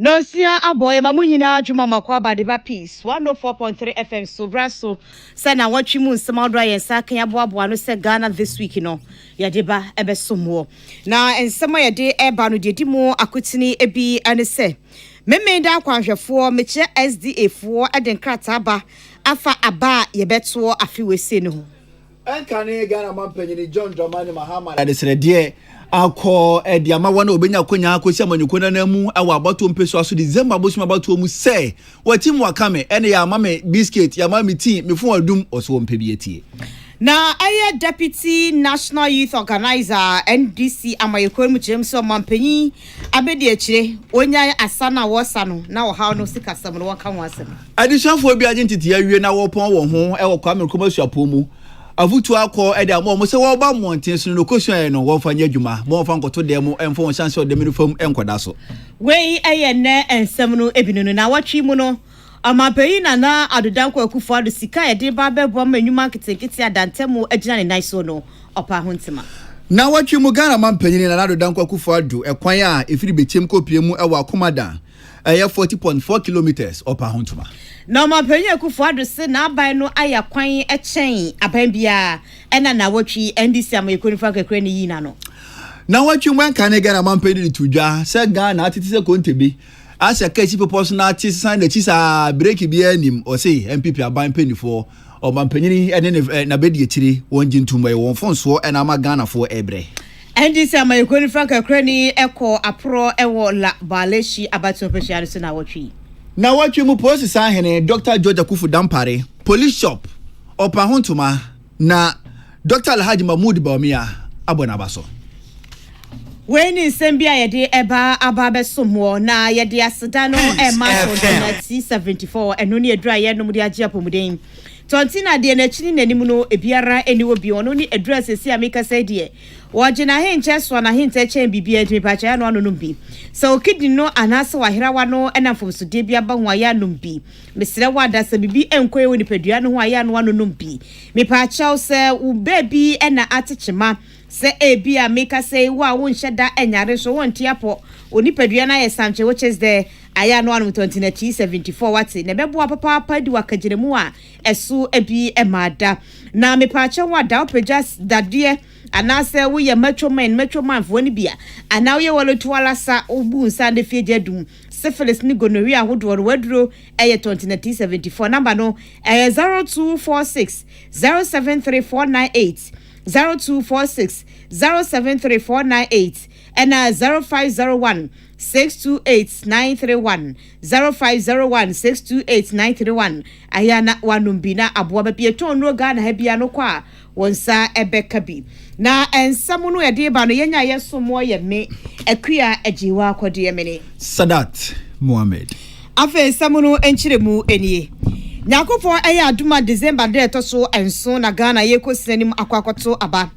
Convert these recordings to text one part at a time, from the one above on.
No, see, a boy, Mamunina, Juma Makwaba, the Bapis, 104.3 FM, so Brasso, Sana, what you moon, some more dry and Saki Abuano said Ghana this week, you know, Yadiba, Ebe Sumo. Now, and some of your day, Ebanu, Dimo, Akutini, Ebi, and say, Meme da Quanja 4, Mecha SDA 4, Eden Krataba, Afa Aba, Yebeto, Afiwe Sino. And can Ghana Mampany, John Dramani Mahama, and it's a dear. Ako diama wana obenya kwanya akosi amanyukona na mu awa abato mpeso aso December bosuma abato mu say watim wakame ene ya mame biscuit ya mame tea me fun adum oso mpe bietie na aye deputy national youth organizer NDC amayekon mu James Mampanyi abedi akire onya asana wosano na wo ha no sikasam no waka wasem adisuafo bi agentity awie na wo pon wo ho e wo kwame komasu mu avutu akọ ede amo mo se wo ba monten so no question no wo fanya adwuma mo fa nkoto de mo enfo won chance de menu fam enkoda so we eye ne ensem no ebinu na watwi mu no amapeyi na adodanko akufo ado sika ye de ba bebo manyuma ketekete adantemu agina ne nice no opa hontima na watwi mu Ghana mampanyini na adodanko akufo ado ekwan a efiri betiem kopie mu ewa akomada 40.4 kilometers opa hontima na mapenye akufo ado se na aban no aya kwan echen aban bia ena na watwi NDC amayekoni fa kakra ni yina no na watwi mu anka ne Ghana mampanyini tudwa se Ghana atiti se kontebi asa kachi proportional tisan na chisa break bia anim o se MPP aban penifo o mampanyini ene na bedi akiri wonji ntuma e won fonso ena ma Ghana fo ebre NDC amayekoni fa kakra ni eko apro ewo la baleshi abato pesiado se na watwi na watwi mu posi sahene Dr. George Akufu Dampare police shop opa hontuma na Dr. Alhaji Mahmoud Bawumia abona baso weni sembia yede eba ababe somo na yede aseda no ema na T74 eno ne edura ye no mudi age apomuden tontina de na chini nanim no ebiara eniwo bi ono ni edura sesi ameka saidie wajina henche so na hinte chen bibia edmi pacha ya no anu bi so kidney no anase wahirawa no enafo so de bia ba ho aya no bi mesere wada se bibi enkoe woni padua no ho aya no anu bi me pacha se u baby ena atechema se ebia meka say wa won hyeda enyare so won tiapo oni padua na yesanche which is the aya no anu 2074 wati na bebo papa padi wakagiremu a esu ebi emada na me pacha wada opejas dadie anase wo ye metro man fo ni bia ana wo ye wolotu alasa obu nsa de fieje dum syphilis ni gonorrhea hodoro waduro eye 2074 number no 0246 073498 0246 073498 and 0501 628931 0501 628931 ayana wanumbina abua bia ton no Ghana ha bia no kwa wonsa ebeka bi na ensam no yede ba no yenya yesomo ye me akua ajiwa akode emene Sadat Mohammed afa ensam no enchiremu enie Nyakopon aya aduma December de toso enso na Ghana yekosenim akwakoto aba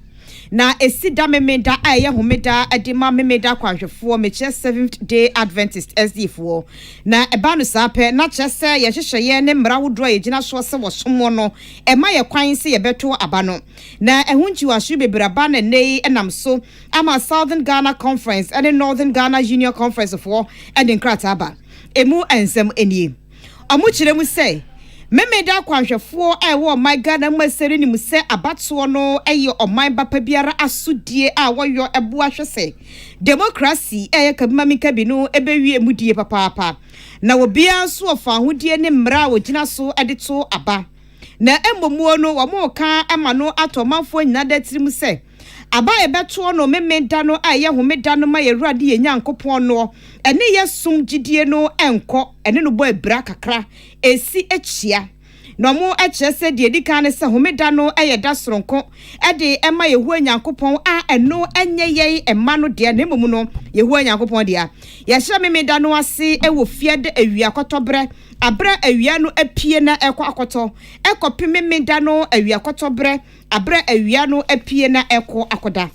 na esida memeda aya homeda adima memeda kwanhwefo meche 7th day Adventist SD4 na eba no sape na chese ye hyehyeye ne mra wodro ye gina so se wosomo no ema ye kwan se ye beto aba no na ehunchi washu bebraba na nei enam so ama Southern Ghana Conference and Northern Ghana Junior Conference for edin krata aba emu ensem enie amu kiremu say memeda kwanhwefo ewo my Ghana maseri ni muse abato no eye oman bapa biara asudie a woyo ebo ahwese democracy eye kabima mika bi no ebewie mudie papa na obia so ofa hodie ne mra wogina so edeto aba na emmomuo no wo mo ka ema no atomanfo nyina da tirim se aba ebeto no memeda no aye homeda no ma yewrade ye nyankopon no ene yesum gidie no enko ene no bo ebra kakra esi echia no mo echese de dika ne se homeda no eye da soronko ede ema yehu nyankopon a eno enye ye ema no de na emom no yehu nyankopon de a ye hye memeda no ase ewo fiede awia kotobre abra awia no apie na ekwa akoto ekopi memeda no awia kotobre abra awia no apie na eko akoda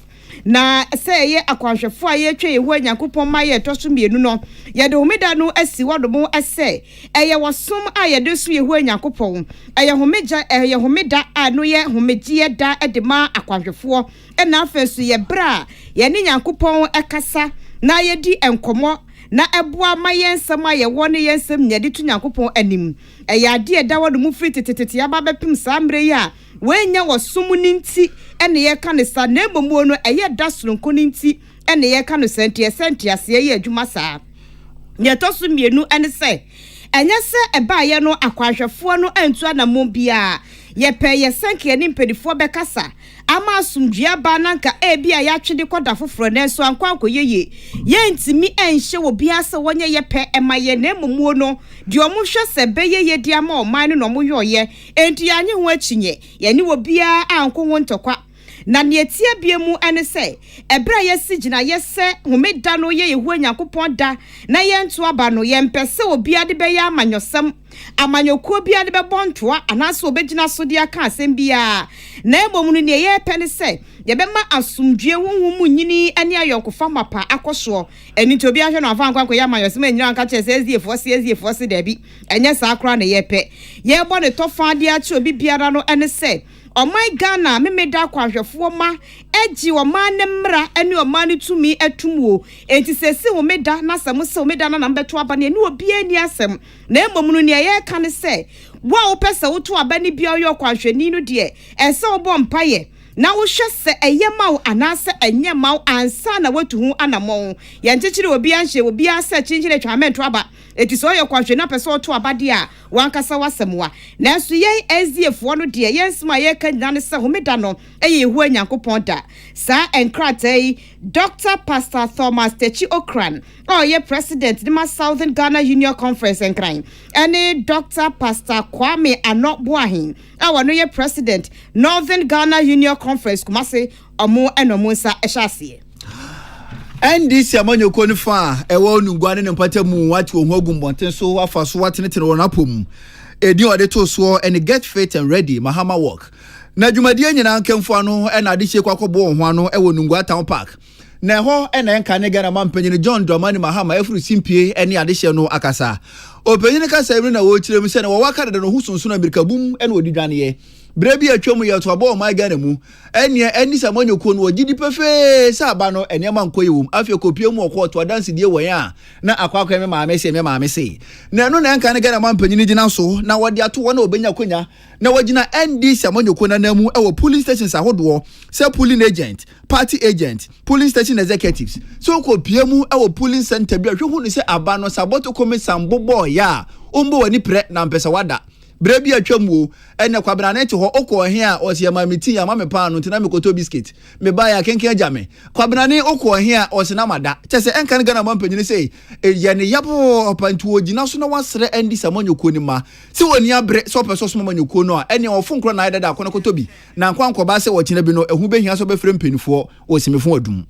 na say ye akwanhwefo a ye twa yehu nyankopon ma ye toso mienu no ye de homeda no asi wodomo ase eye wosom a ye de so yehu nyankopon eye homeda a no ye homegie da de ma akwanhwefo na afesu ye bra ye ne nyankopon ekasa na ye di enkomo na eboa ma yensem aye won yensem nyade tu Nyankopon anim eya de da wodo mu free tetete aba bepim sambre ya wenya wosom ninti ene ye ka ne sa na ebomu no eye da soronko ninti ene ye ka no sentia se ye adwuma saa nyetoso mienu ene se enye se eba ye no akwahwefo no antu anamo bia ye pe ye sanke ni mpedifo bekasa ama asumdua ba nanka ebia ya twede koda foforo na so ankwanko yeye ye ntimi enhye wo bia se wonye ye pe emaye na emumu no de omuhwe se beye ye dia ma oman no mo yoye enti ya nye ho achinye ye ni wo bia anko ho ntokwa na neetie biemu ene se ebra yesi gina yese homeda no ye yehu Nyankopon da na ye nto aba no ye mpese obi ade be ya amanyosem amanyokuo bi ade be bontoa anaso obegina so dia ka asem bia na ebom no ne ye pene se ye be ma asumdue honhum nyini ane ayokofa mapa akoso eni to bi ahwe no afa ankwanko ya amanyosem anyira anka chese eziefo se da bi enye sa akra na ye pe ye bo ne tofa de achi obi biara no ene se oh my Ghana memeda kwahwefo ma eji o ma ne mra ene o ma ne tumi atumuo enti sese wo meda na sam se wo meda na mbeto aba ne obi ani asem na emom no ne ye ka ne se wo pese wo to aba ne bia yo kwahwani no de ese wo bom paye na wo hwe se eyema wo anase enyema wo ansa na watu hu anamon ye nchechire obi anhye obi asa chinchire twamento aba eti so ye kwahwe na pese wo to aba de a wankasa wasemwa na so ye eziefo no de yensma ye ka nyina ne se homeda no eye hu Nyankopon da sa enkratai Dr. Pastor Thomas Techi Okran ye president the Southern Ghana Union Conference enkran ene Dr. Pastor Kwame Anokboahin no ye president Northern Ghana Union Conference kumase omo enomo nsa ehyasie NDC amanyoko ne fa ewo nungwane ne mpatamu wati wo hogumbonten so afa so watenetene won apom edi ode to so and get fit and ready mahama work na dwumadie nyina nkemfo ano na ade hye kwakobo ho ano ewo nungwa town park na ho na enka ne Ghana mampanyini John Dramani Mahama efuru simpie ene ade hye no akasa opanyini kasa ebiri na wo kirem se na wo waka de no husunsun Amerikabum ene odidwane ye brebi atwom ye to abo my Ghana mu eni samanyoko no ogidi pefe sa aba no enema nkoyewum afie kopie mu okoto dance die wan a na akwakwa me maame se na eno na enka ne Ghana mampanyini gina so na wode ato wona obenya konya na wagina ND samanyoko na namu ewo police stations ahodo se polling agent party agent police station executives so kopie mu ewo polling center bi ahwe hu se aba no saboto komisan bobo ya ombo wani pre na mpesa wada brebi atwamu ene kwabra na ho okọ he a ose ma meti ya ma me pa no ntina me koto biscuit me ba ya kenken ajame kwabra ne okọ he a ose na mada chese enka ne Ghana mampanyini sei ye ne yabo opantu ogina so na wasre endi samanyoko ni ma se woni abre so peso so samanyoko no a ene ofonkro na ayeda akọ na koto bi na nkwanko ba se wo kine bi no ehu behia so be frem penifo osimefo adum.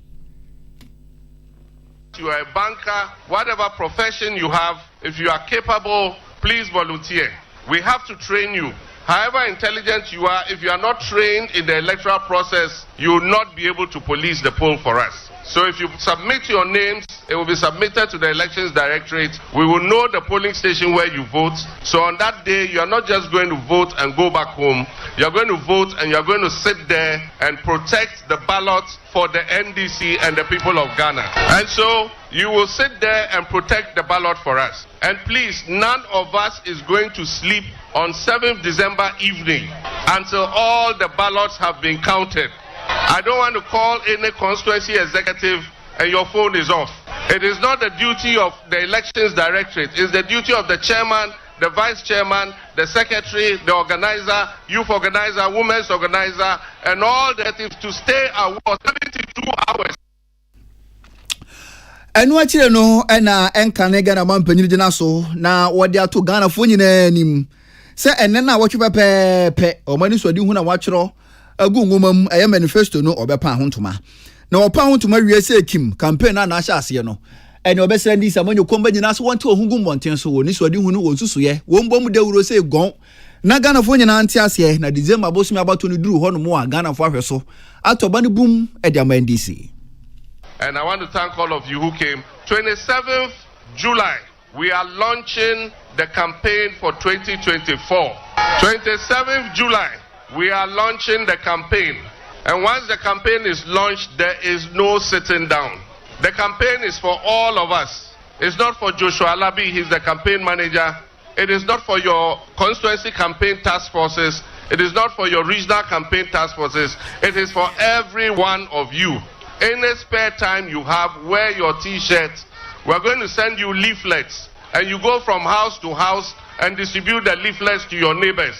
You are a banker, whatever profession you have, if you are capable, please volunteer. We have to train you. However intelligent you are, if you are not trained in the electoral process, you will not be able to police the poll for us. So if you submit your names, it will be submitted to the Elections Directorate. We will know the polling station where you vote. So on that day, you are not just going to vote and go back home. You are going to vote and you are going to sit there and protect the ballot for the NDC and the people of Ghana. And so you will sit there and protect the ballot for us. And please, none of us is going to sleep on 7th December evening until all the ballots have been counted. I don't want to call any constituency executive and your phone is off. It is not the duty of the Elections Directorate. It's the duty of the chairman, the vice chairman, the secretary, the organizer, youth organizer, women's organizer, and all that is to stay awake 72 hours. Enu achire no na enka ne Ghana mampanyini gina so na wode ato Ghana fo nyina nim se enne na wotwe pepe omani so di hu na wachiro agu ngomam eye manifesto no obepa hontoma na opa hontoma wie se kim campaign na ahya ase no ene obesra ndi samanyoko mba nyina so wonte ohungu mbonten so woni so di hu no wonsusuye wombom dawuro se gon na Ghana fo nyina ante ase na December bosumi abato no duru ho no mo a Ghana fo ahwe so atoba ne bum e dia ma NDC. And I want to thank all of you who came. 27th July, we are launching the campaign for 2024. 27th July, we are launching the campaign. And once the campaign is launched, there is no sitting down. The campaign is for all of us. It's not for Joshua Alabi, he's the campaign manager. It is not for your constituency campaign task forces. It is not for your regional campaign task forces. It is for every one of you. Any spare time you have, wear your t-shirts. We're going to send you leaflets, and you go from house to house and distribute the leaflets to your neighbors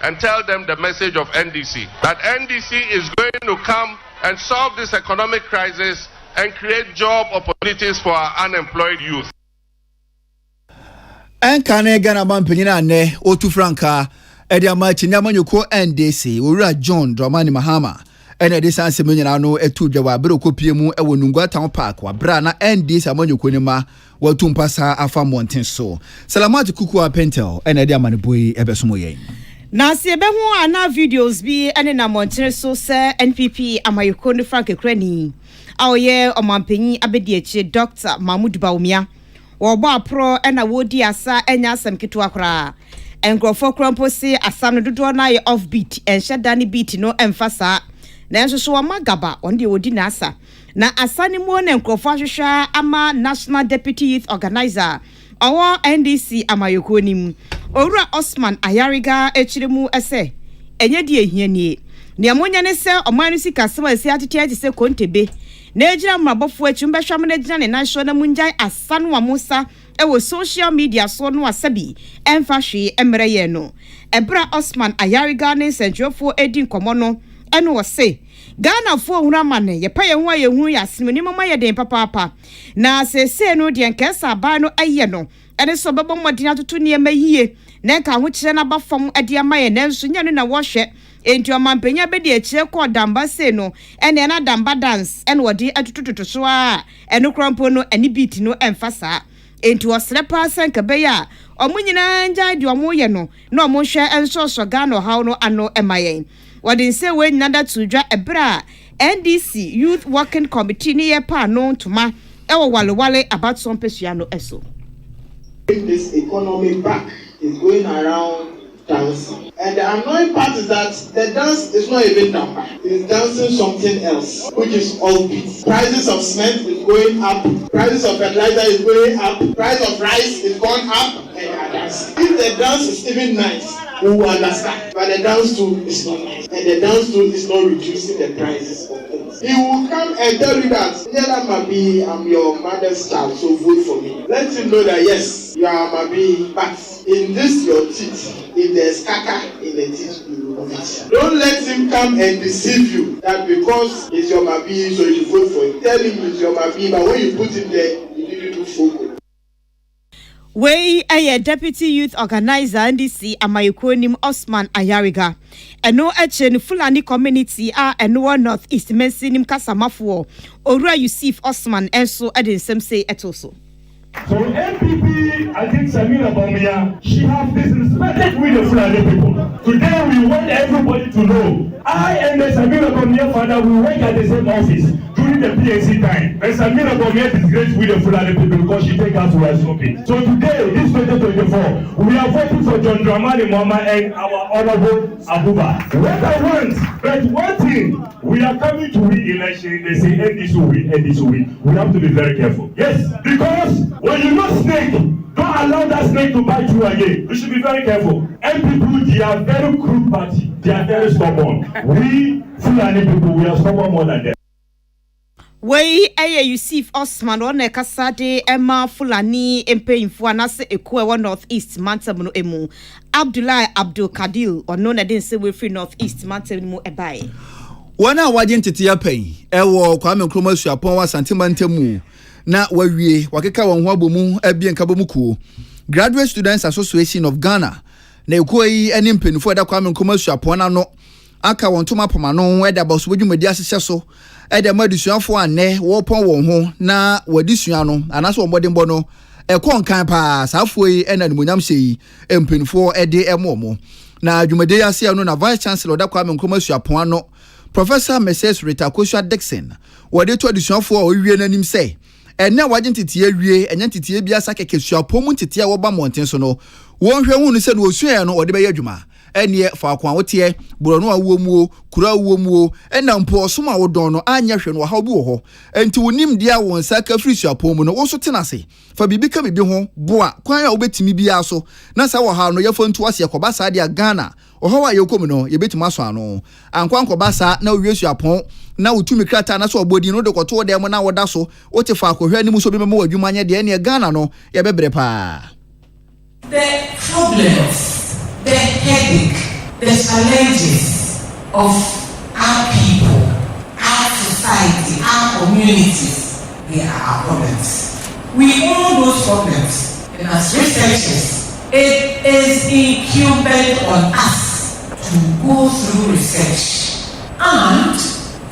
and tell them the message of NDC. That NDC is going to come and solve this economic crisis and create job opportunities for our unemployed youth. Enkane Ghana Mampanyina ne Otu Franka Ediama Chinyamanyuko NDC Ura John Dramani Mahama ene de sanse menyina no etu dwa bere kopie mu ewo Nungwa Town Park wa bra na NDC amanyuko ne ma watu mpasa afa monten so Salamati Kuku Pentel ene de amaneboyi ebesomo yen na se be ho ana videos bi ene na monten so se NPP amayuko ne Frank Krani awoye omampanyi abedi echi Dr. Mahmoud Baumia Woba apro ena wodi asa enya asem kitwa kra enkrofo krampo se asam no dodo na ye offbeat enhye dani beat no emfasa na enso so magaba onde wodi na asa na asani mu na enkrofo ahwehwa ama National Deputy Youth Organizer owo NDC amayoko nim Owura Osman Ayariga echiremu ese enye die hianie ne amonya ne se omanu sika se wasi atete se kontebe na ejira mabofo achumba hwam na ejira ne nansho na munjai asanu wa Musa ewo social media so no asabi emfa hwe emre ye no ebra Osman Ayariga ne senjofo edi nkomo no eno wo se Ghana fo hunama ne ye pa ye ho ye hu ya asinu ni mama ye den papa na se no de nkesa ba no aye no ene so bebo modina tutu ne mayie na ka ho kire na ba fam ade amaye nanso nya no na wo hwe enti omampenya bedi ekire ko damba se no ene na damba dance ene wodi atutututu so a ene krampo no ene beat no emfasa enti osrepa sanka be ya omunyina nja di omoye no na omonhwe enso so Ghana haw no ano emayen wodi se we nyada tudwa ebra NDC Youth Working Committee ni ye pa no ntoma ewo walewale about some pesua no eso. This economy back is going around dancing. And the annoying part is that the dance is not even number. It's dancing something else, which is offbeat. Prices of cement is going up. Prices of fertilizer is going up. Price of rice is going up. And they are dancing. If the dance is even nice, we will understand. But the dance too is not nice. And the dance too is not reducing the prices of things. He will come and tell you that, Mabi, I'm your mother's child, so vote for me. Let him know that yes, you are Mabi, but in this your teeth, if there's caca in the teeth, you will vomit. Don't let him come and deceive you that because it's your Mabi, so you vote for him. Tell him it's your Mabi, but when you put him there, you didn't do focus. We a Deputy Youth Organizer NDC amayuko nim Osman Ayariga eno eche Fulani community a eno North East mensinim kasamafo Owura Yusuf Osman enso edensem say etoso. So MPP, I think Samira Baumia, she has disrespected with the Fulani people. Today we want everybody to know, I and the Samira Baumia father will work at the same office during the PNC time. And Samira Baumia disgraced with the Fulani people because she take us to her smoking. So today, this 2024, we are voting for John Dramani Mahama and our honorable Abuba. What I want, but one thing, we are coming to win election, they say NDC will win, NDC will win. We have to be very careful. Yes, because when you know snake, don't allow that snake to bite you again. You should be very careful. And people, they are very crude party. They are very stubborn. We Fulani people, we are stubborn more than them. We Yusuf Osman on a kasade Emma Fulani empayinfo anase eko North East Mantam emu Abdullah Abdul Kadil or known as say we free North East Mantam mu ebai. Wana wajen tete apai ewo Kwame Nkrumah suapon wa santimantemu na wawie wakeka won ho abomu abien kabomu kuo Graduate Students Association of Ghana na ekoi eni mpenifo da Kwame Nkrumah suapon na no aka won toma poma no eda boso dwumadi asese so eda madisuafo ane wo pon won ho na wadisua no anaso omodembo no ekon kan pa safo yi ena nimonyam sei mpenifo ede emomo na dwumadi ase no na Vice Chancellor da Kwame Nkrumah suapon no Professor Mrs. Rita Kosua Dixon wade to adisuafo a owie nanim sei ene waje ntete awie enya ntete bia sa keke suapon mu ntete a wo ba monten so no won hwe hu no se no osua no ode be yadwuma ene fa kwa wote borono awo mu kura awo mu ena mpo so ma wodon no anya hwe no ha bi wo ho enti wonim dia won sa ka free suapon mu no wo so tenase fa bibi ka bibi ho boa kwan ya obetimi bia so na sa wo ha no yefo ntu ase yakoba sa dia Ghana oho wa yekom no yebetimi aso ano ankwa nkoba sa na owie suapon na utumi krata na so obodi no de koto de mo na woda so wote fa akohwa ni mu so bi memo adwuma anya de ne Ghana no yebebre pa. The problems, the headache, the challenges of our people, our society, our communities, they are our problems. We own those problems, and as researchers, it is incumbent on us to go through research and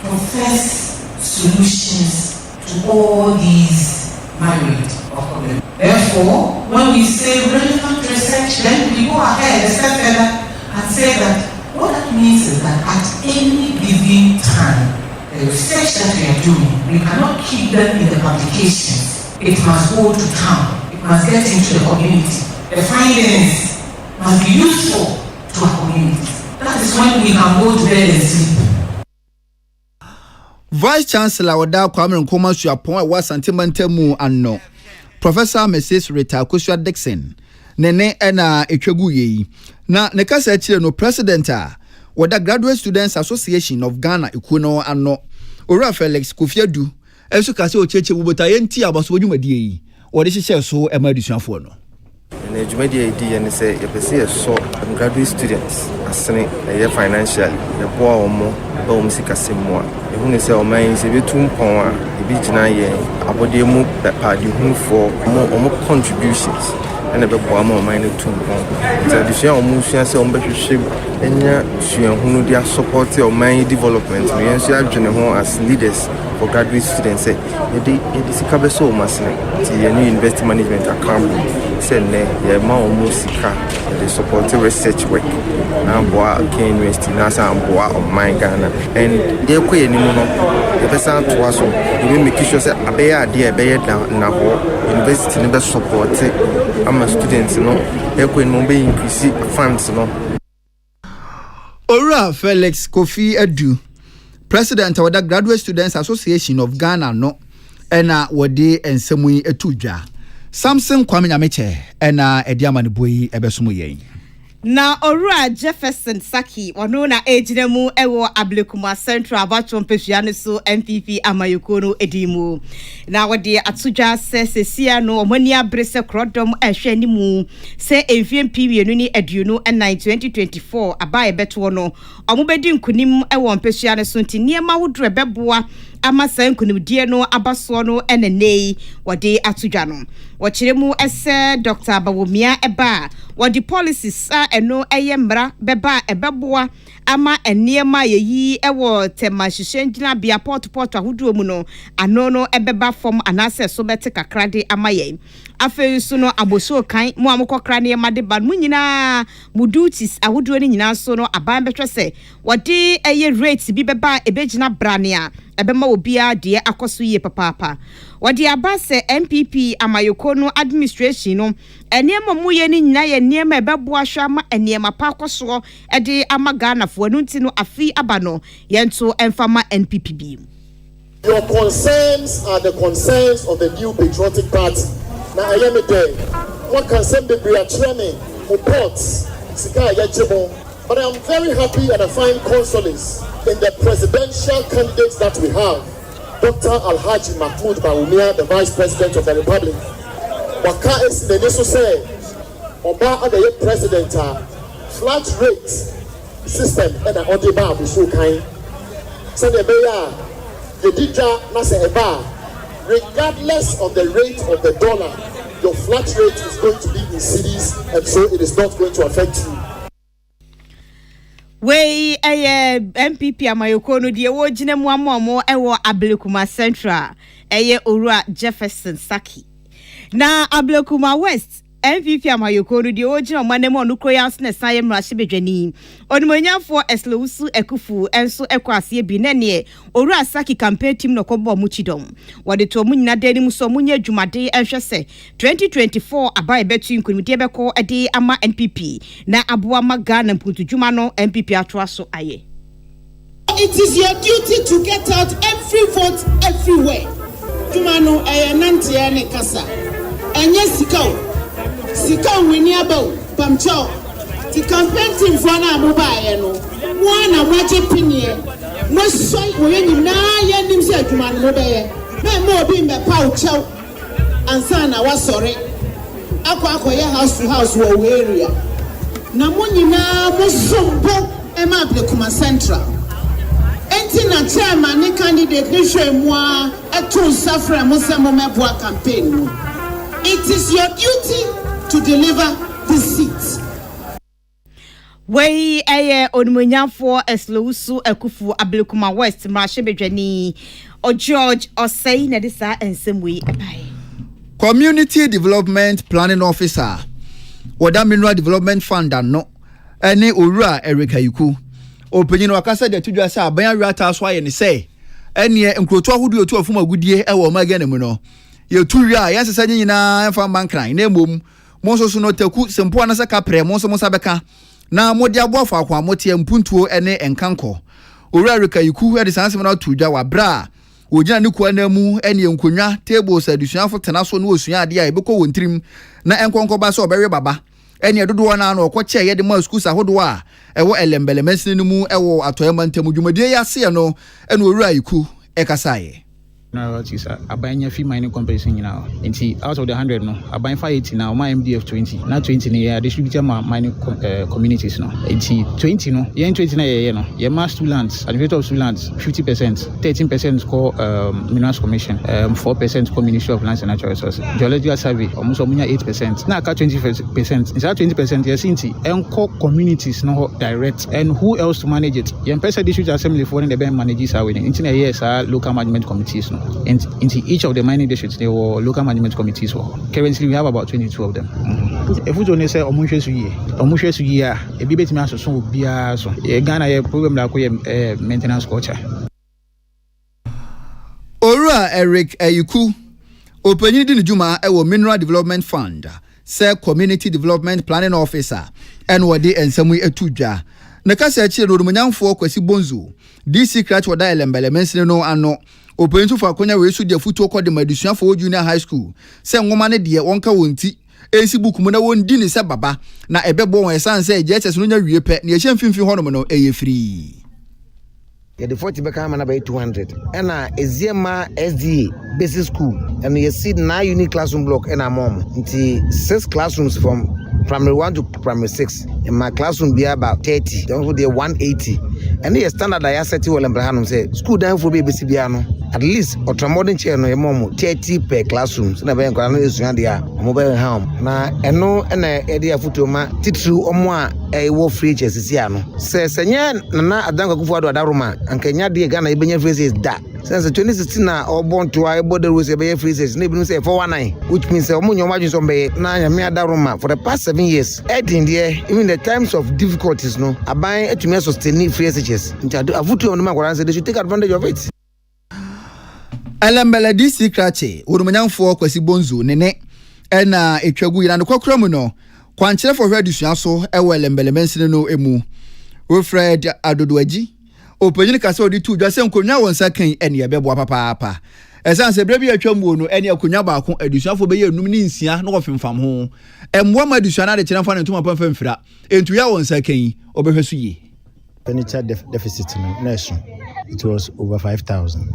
profess solutions to all these myriad of problems. Therefore, when we say relevant research, then we go ahead a step further and say that what that means is that at any given time, the research that we are doing, we cannot keep them in the publications. It must go to town. It must get into the community. The findings must be useful to our community. That is when we can go to bed and sleep. Vice Chancellor Wada Kwame Nkrumah Suapon wa Santimantemu anno Professor Mrs. Rita Kuswa Dixon nene ena etwegu yi na ne kasa chire no president a Wada Graduate Students Association of Ghana ikuno anno Ora Felix Kofiadu esu kase ocheche bubota yenti abaso dwumadie yi wode hyehyɛ so emadusuafo no na dwumadie di ye ne se yepese so graduate students asene eye financial ye boa omo ba omo sikasemu a ehunu se oman se betum pon a ebi gina ye abode mu pa di hu for omo contributions ene be boa mo oman ne tum pon se disia omo sua se omo behwehwe enya sua hunu dia support oman development no yen so adwene ho as leaders for graduate students say yedi sika be so masne ti ye new university management account say ne ye ma omo sika the support research work na boa Ken University na sa boa oman Ghana and dey ko ye ni mu no e be san to aso we make sure say abeya ade ebeye na ho university ne be support ama students no e ko no be increase funds no. Ora Felix Kofi Adu President of the Graduate Students Association of Ghana no ena wode ensemu yi etudwa Samson Kwame Nyameche ena ediama ne boyi ebesumu yen na Ora Jefferson Saki wano na ejinemu ewo Ablekuma Central Abacho Mpefiane so MPP Amayukono edimu na wode atudwa sesia no omani abrese krodom ehwe ni mu se MPP wienu ni eduno na 2024 abaye beto no omubedi nkunim ewo Mpefiane so ntiniema wodre beboa ama sankunimdie no abaso no enenei wode atudwa no wachiremu ese Dr. Bawumia eba wode policies eno eyemra beba ebeboa ama eniema yeyi ewo tema hihyengyina bia port ahodo mu no ano no ebeba form anase so bete kakrade ama yen afei so no aboso kan mu amokokra ne yemade ba mu nyina mu duties ahodo ni nyina so no aban betwe se wode eye rate bi beba ebegyina brania ebema obia de akoso ye papapa wode abase MPP Amayokono administration no eniema mu ye ni nyina ye niema ebeboa hwama eniema pa akoso ede ama Ghana fo anu nti no afi abano yento emfama NPPB. Your concerns are the concerns of the new patriotic party. Now I am there. What concern the Briachane, reports, Sika Yachimo. But I am very happy and I find consolence in the presidential candidates that we have. Dr. Alhaji Mahmoud Bawumia, the Vice President of the Republic. Waka is the Neso say, Oba and the President, flat rate system and an Odeba is so kind. So the mayor, the Dija Nasa Eba, regardless of the rate of the dollar, your flat rate is going to be in cities, and so it is not going to affect you. We MPP Amayokono die wo gina mu amomo ewo Ablekuma Central Ora Jefferson Saki na Ablekuma West MPP amayoko no de ogina manemo no kroyans na saye mrahye bedwani onimonyafo eslewusu ekufu enso ekwase bi na ne oru asaki campaign team no kobo muchidom wode to munyina dani muso munye adwumade enhwese 2024 abaye betu nkunimde beko ede ama NPP na aboa magana mputudwuma no MPP atwa so aye. It is your duty to get out every vote everywhere. Jumano nantia ne kasa. Enye sika wini aba pamcho. Ti campaign team for na mobile no. Mo na waje pinie. Mo so we nyina ya nim se jumano no be. Me mo bi me pa uchew. Ansa na wasore. Akwa house to house wo area. Na mo nyina mo sombo e ma Blekuma Central. Na chairman ni candidate ni shemwa eto safra musemo meboa campaign. It is your duty to deliver the seat. Wey onmunyafo eslewusu ekufu Blekuma West mrahye bedwani o George Osei na disa ensemwe abai. Community Development Planning Officer Wada Mineral Development Fund no ene owura Erika Yiku openyin wakasa de tudwa sa aban awata so aye ne se ene nkroto ahodu otu afuma gudie e wo maga ne mu no ye tuwa ya sesa nyina emfa mankran na emom mo so no taku sempo anasa kapre mo so beka na modi aboafo akwa motie mpuntuo ene enkanko owura Erika Yiku e de sansem na tudwa wa bra ogina ne kwa na mu ene enkonwa tables adusuafo tena so no osua ade a ebekọ wontirim na enkonko ba so obewe baba ene dodo na okoche ye de ma schools ahodo a ewo elembelemensin no mu ewo atoyama ntamu dwumadie yase no ene owura Yiku ekasaye royalties abanya fee mining compensation now. And out of the 100 no, abanya 580 now, my MDF 20. Now 20 yeah, distributor my mining communities now. And 20 no, yeah 20 yeah no. Yeah mass two lands, administrator of two lands 50%, 13% call minerals commission, 4% call Ministry of Lands and Natural Resources. Geological survey almost 8%. Now 20%. Inside 20% yes inti and call communities no direct. And who else to manage it? Yeah, person district assembly for the bank manages are winning. Into yes local management committees no. And into each of the mining districts, there were local management committees. Currently, we have about 22 of them. If we don't say omushe year, a bit me so be so a Ghana program like maintenance culture. Ora Eric Yiku, opening the Juma Mineral Development Fund, say Community Development Planning Officer, and Wadi and Samui Etuja. Nakasa Chiro Rumunyan for Kwesi Bonzo, DC Cratch Wada Elembele Mensino ano. Open to Fakonya we should the foot called the Medicine for Junior High School. Say woman dear wonka wonti. AC book muna won dini sa baba. Na ebebo e san say jet as nunya wiepe ne ehye mfimfi hono no eye free. Yeah, the 40 became about 200. And Eziema SDA basic school. And you see 9 unique classroom block and a mom. Until 6 classrooms from primary 1 to primary 6. And my classroom be about 30. Don't put there 180. And the standard I said to Olympianum say school down for baby Sibiano. At least or modern chair no mom 30 per classroom. So na ben kwa no esuan dia mobile home. Na eno na area futoma titru omwa wo free chairs ano. Se senye na adanka kufu ado adaroma anka nya de Ghana ibenya phrases da. Since 2016 na obon to I border rules ebenya phrases na bi say 419 which means omunyo madwin so be na nya me adaroma for the past 7 years. Edin there even the times of difficulties no aban etumi sustain phrases. Nti avutu on ma kwara say they should take advantage of it. Alambela DC Krache, Urumanyanfo Kwesi Bonzo, Nene, ena etwagu ina nokokra mu no, kwanchere for hwedusua so ewo elembelemensin no emu. Wilfred Adodoaji, openyin kase odi tu dwa se nkonwa wonsa kan ene yebeboa papa. Esan se brebi atwamu no ene akonwa ba ko adusuafo be ye enum ni nsia no kofemfam ho. Emwa ma adusua na de kyeremfa ne ntoma pamfa mfira. Entu ya wonsa kan obehwesu yi. Furniture deficit no nation. It was over 5,000.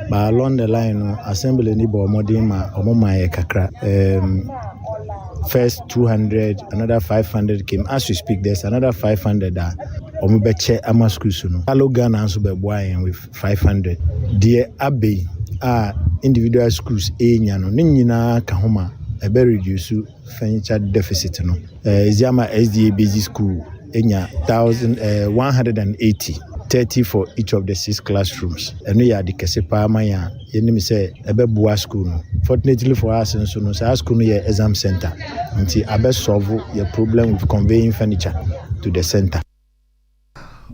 But along the line, assembly ni bo modern ma omomaye kakra. First 200, another 500 came. As we speak, there's another 500 that omobeche amaskusu. Hello Ghana also be buying with 500. Dear Abbey individual schools nyano ninyina kahoma ebe reduce furniture deficit no. Eziama SDA basic school enya 180. 30 for each of the 6 classrooms. And we are the Kesepa Maya. You say Ebebua school. Fortunately for us, and so no, our school is exam center. Until Abe solve your problem with conveying furniture to the center.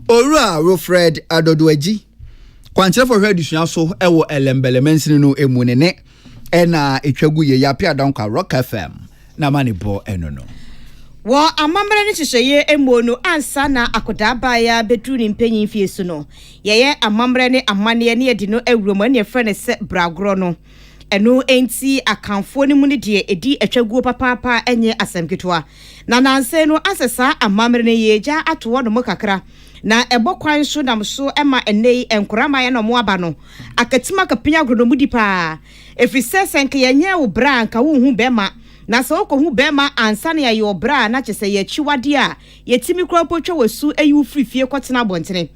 Ora Wilfred Adodoeji. Kwanche for head disua so ewo elembelemensin no emunene ena etwagu ye yapia donka Rock FM na manibo enono. Wo amambre ni hyehyeye emono ansa na akodaba ya bedru ni mpanyin fie so no. Yeye amambre ni amane ne yedi no awuromo ne frene se bragro no. Eno enti akanfo ni mu ne de edi atwaguo papapa enye asemketwa. Na nanse no asesa amambre ne yeja atowo no kakra. Na ebo kwan so nam so ema enei enkorama ya no mo aba no akatima kapenya gronomudi pa efise senke yenye wo bra anka wo hu bema na so ko hu bema ansa na ye obra na chese ye chiwade a yetimi kropotwa wasu ayi frifie kwotena bontene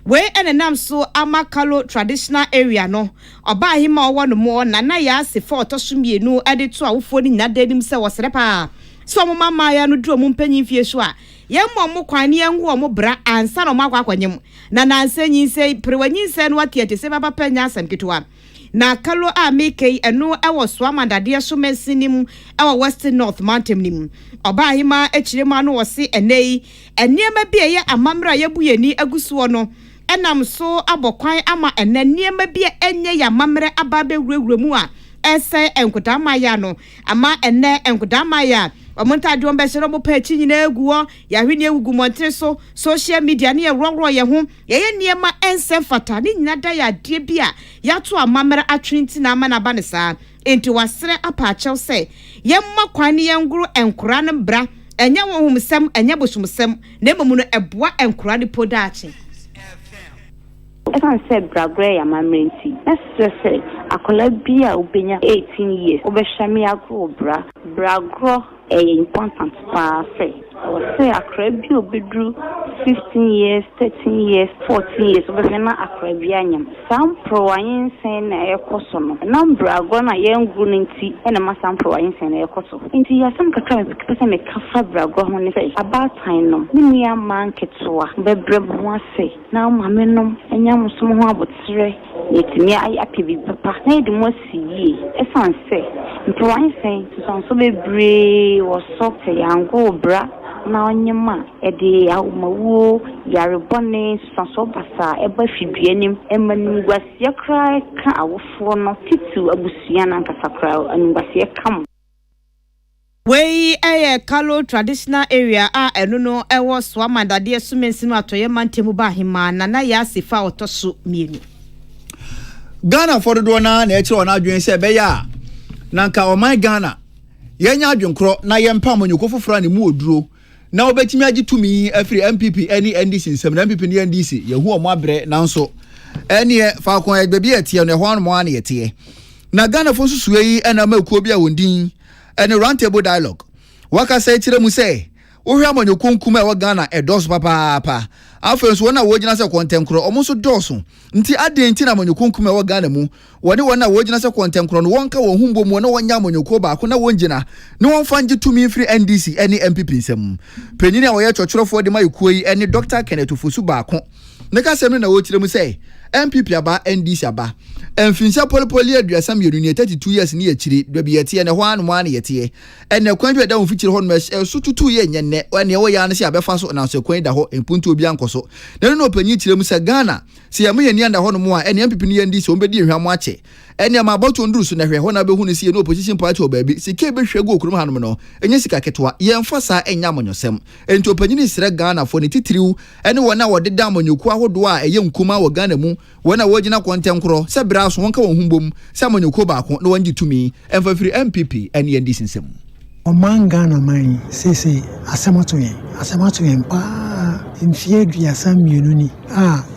we enenam so amakalo traditional area no oba hima owo no mo na ya asefo otosomienu ade to awofo ni nyada nim se wosere pa so mo mama ya no duro mo mpanyin fie so a yemmo mo kwane enwo mo bra ansa no makwa kwanyem na nansa nyinse prewanyinse no atiate se baba panya asamketwa na kalo a mekei eno ewo so amandade so mesinim ewo west north mountain nim oba hima echirema no wose enei eniema bia ye amamra yebuyeni agusuo no enam so abokwan ama eneniema bia enye ya mamre ababe wurawuramu a ese enkudama ya no ama enne enkudama ya omonta de ombesero mo pa chi nyina eguo ya hwene egugu montre so social media ne eroro ye ho ye niema ense fata ne nyina da ya de bia ya to amamere atwenti na ama na ba ne saa enti wasere apa achew se ye mma kwane ye nguru enkura ne bra enya wo humsem enya bosumsem na ememu no eboa enkura ne podachi Esan said bragre ya mamrenti. Let's say akola bia ubenya 18 years. Obeshami agro bragro important pa say. Or say akrebi obedru 15 years, 13 years, 14 years. Obefena akrebia nyam. Sam prowayin say na ekoso no. Nam bragro na yengu nti ena ma sam prowayin say na ekoso. Nti ya sam kakra me pese me kafa bragro ho ne say about time no. Ni ya man ketwa bebre bo ase. Na mame no enya musom ho abotre. Yetimi ay apibi papa. Na de mo siye. Esan say prowayin say so bebre wo so te yango bra. Na onyema ede awmawo yarebone sanso basa eba fiduanim emani gwase kra ka awofo no titu abusua na nkasakra anugwase kam we kalo traditional area a eno no ewo so amandade sumensi no atoye mantemu ba hima na ya sifa otoso mienu Ghana for do na ekire ona adwen se be ya na nka o my Ghana yenya adwenkro na yempa monyoko foforo ne mu oduro na obetimi agitumi afri MPP any NDC nsem na MPP ne NDC yehu omo abre nanso ene fa kon egbebi etie no ho anmo an yetie na Ghana fo susuwe yi ena makuo bi a wondin ene round table dialogue waka say kire mu say ohwe amanyoko nkuma e wa Ghana edos papa afenso wona wogina se kontenkro omo so doso nti ade nti na amanyoko nkuma e wa Ghana mu wona wogina se kontenkro no wonka wo humbo mu na wonya amanyoko ba ko na wongina ne wonfa ngitumi free NDC any MPP nsem penyini a woye chochorofo de mayekuo yi any Dr. Kenneth Ofosu ba ko ne ka sem na wo kire mu say MPP aba NDC aba enfinsa polipoli aduasa mienu ne 32 years ne yakiri dobi yete ne ho anu an yete ene kwan bi da wo fikiri ho no so tutu ye nyenne ene wo ya ne se abefa so na so kwan da ho empuntu obi ankoso ne no panyi kire mu se Ghana se ya me ni anda ho no mo a ene MPP ne NDC o mbedi ehwa mo ache ene ma boto nduru so na hwe ho na be hu ne se no opposition party o baabi sike be hwe go okurum hanom no enye sika ketwa ye mfa sa enya monyosem enti opanyi ni sire Ghana fo ne titiriw ene wona wodeda amonyoku ahodo a eye nkuma wo Ghana mu wona wogina kontenkro se braso wonka wo humbom se amanyoko ba ko no wangitumi emfafiri MPP ene NDC nsem Omangana mai sese asemato yen pa mfie duasa mienu ni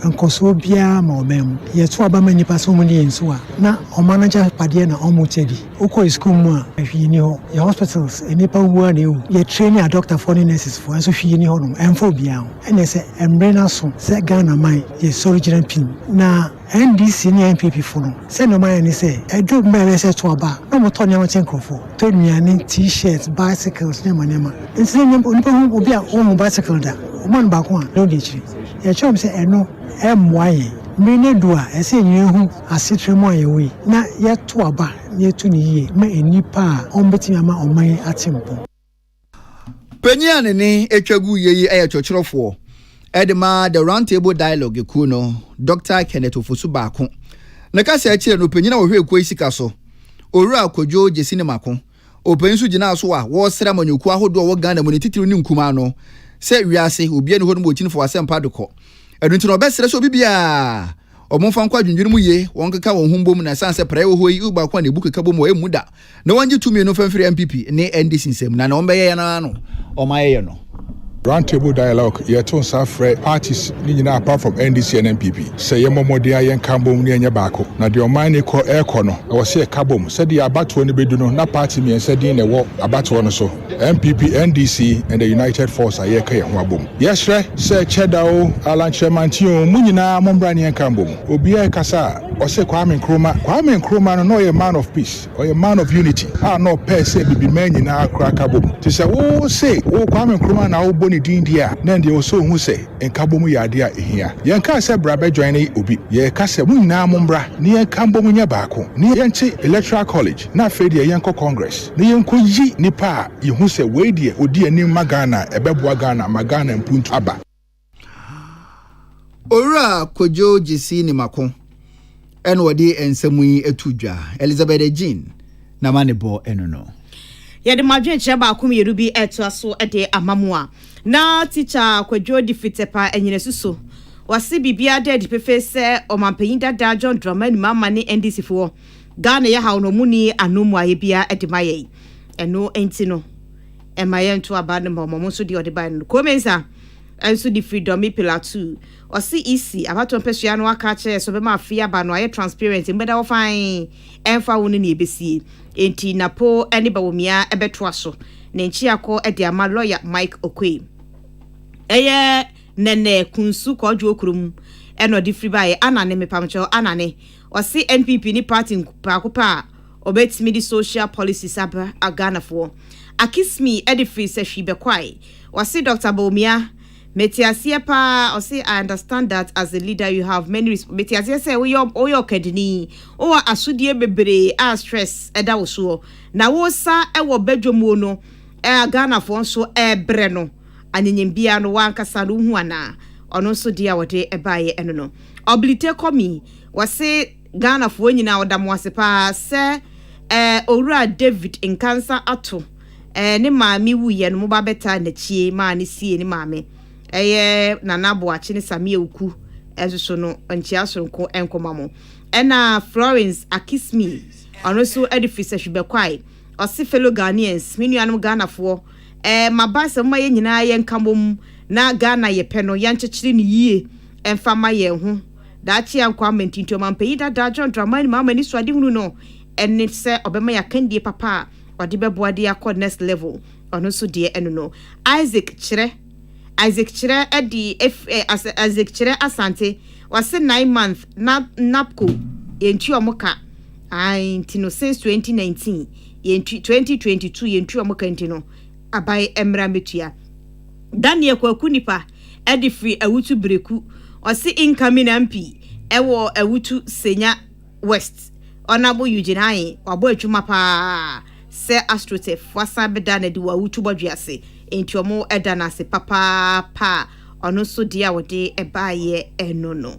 nkoso bia ma obem ye to aba mani pa so mu ni enso a na omanager pade na omo chedi uko school mu a hwi ni ho ye hospitals eni pa wu ani u ye train a doctor for nurses for so hwi ni ho no emfo bia ho ene se embre na so se Ghana mai ye original pin na NDC ni MPP fono se no mai ni se edu mbe se to aba no mo to nyama chenkofo to nuane t-shirts bicycles nyama nti nyama onipa hu obi a o bicycle da o man ba ko a no dey chiri yɛkyerɛm sɛ ɛno ɛmmoa yɛn mmere no do a ɛsɛ yɛhu asetrɛ mu a yɛwɔ yi na yɛto aba na yɛto ne yie ma nnipa a ɔmbɛtumi ama ɔman ate mpo. Penyan ne etwagu yeyi ɛyɛ kyerɛkyerɛfoɔ ɛdema the round table dialogue ku no Dr. Kenneth Ofosu baako na ka sɛ kyerɛ no penyin a wɔhwɛ ekuo sika so owura kodwo gyesi ne mako openyin so gyina so a wɔsra manyoku ahodo wɔ Ghana mu ne titiri ne nkuma no sɛ wiase obi ne hɔ no bɔkyin fo asɛmpa dokɔ ɛno nti no bɛsrɛ so bibia ɔmonfa nkwa dwendwene mu ye wɔn keka wɔn humbom na sanse prae wɔ hɔ yi uba kwa ne buka kabo mu emu da na wɔnge tumi no famfiri MPP ne NDC nsɛm na wɔn bɛyɛ na no ɔmayɛ no. Roundtable dialogue, yeton safre parties ni nyina apart from NDC and MPP. Say ye momode ayen kambom ni enya baako. Na de oman ko airco no, e wose e kabom. Said the abato ni bedu no, na party mi said in e wo abato no so. MPP, NDC and the United Force aye ka ye ho abom. Yes re, say Chedao, Alan Chemantio, mu nyina mombra ni kambom. Obi e kasa, ose Kwame Nkrumah no a man of peace or a man of unity. Ah no per se bibi men nyina akra kabom. Ti say wo say, wo Kwame Nkrumah na wo boni din dia na ndi oso hu se enkabom yade a ehia yen ka se brabe join obi ye ka se mu nyina mombra ne enkabom nya baako ne yenche electoral college na afedi yen ko congress ne yen ko yi nipa a ye hu se we die odi anim magana ebeboa Ghana magana mpuntu aba. Owura kodwo gyesi ne mako ene wode ensemu yi etudwa Elizabeth Jean na manebo eno no yɛde madwen kyerɛ baako mmienu bi ɛtoa so ɛde amamoa na teacher kwadwo difitepa enyine suso wase bibia de pefe sɛ ɔmampanyin dada John Dramani mama ne NDC fo Ghana yɛ hawo no muni anomu aye bia ɛde mayɛ ɛno enti no ɛmayɛ nto aba no mɔmɔ so de ɔde ba no komensa ɛnso di freedom pillar 2 ɔse EC abato mpɛsua no aka kyerɛ so bɛma afia ba no ayɛ transparent mbɛda wo fine ɛmfa wo ne ebesie enti napo ɛne bawomia ɛbɛtoa so ne nchi akɔ ɛde ama lawyer Mike Okwe ɛyɛ nene kunsu kɔdwo okurum ɛno di free bae anane mepamcho anane ɔse NPP ni party pakopa obetimi di social policies aba aganafo akismi ɛde free sɛ hwi bɛkwai ɔse Dr. Bawumia Metiasia pa or say I understand that as a leader you have many Metiasia say we your kadini o asudie bebre a stress eda wo so na wo sa e wo bedwomu no Ghana fo nso bre no anyenyembia no wankasa no hu ana ono so dia wode ebaye eno no oblite komi wo say Ghana fo nyina odam wase pa se owura David in cancer ato ne maami wuye no mo ba beta na chie ma ne sie ne maame nanabo achi ne Samia Uku ezo no nchia sonko enkomamo ena Florence Akismi ono so edifice hwebekwai ose fellow Ghanaians menuanom Ghana fo mabasa ma ye nyina ye nkamom na Ghana ye pe no yanchechiri ne yie emfa ma ye ho daachi ankwa mentinto mampeyi dada John Dramani mama ni swade hunu no enne se obema yakandie papa ode beboade akọ next level ono so de eno no Isaac Chire edi Isaac Chire asante wase 9 month napco yentu omoka ntino since 2019 yentu 2022 yentu omoka ntino abai emra metua Daniel Kwaku nipa edi free awutu breku wase incoming MP ewo awutu Senya West Honorable Eugene Ayin wabo atwuma pa se astrotef wasa beda na di awutu bodwiase enti omo eda na se papa pa ono so dia wode ebaye eno no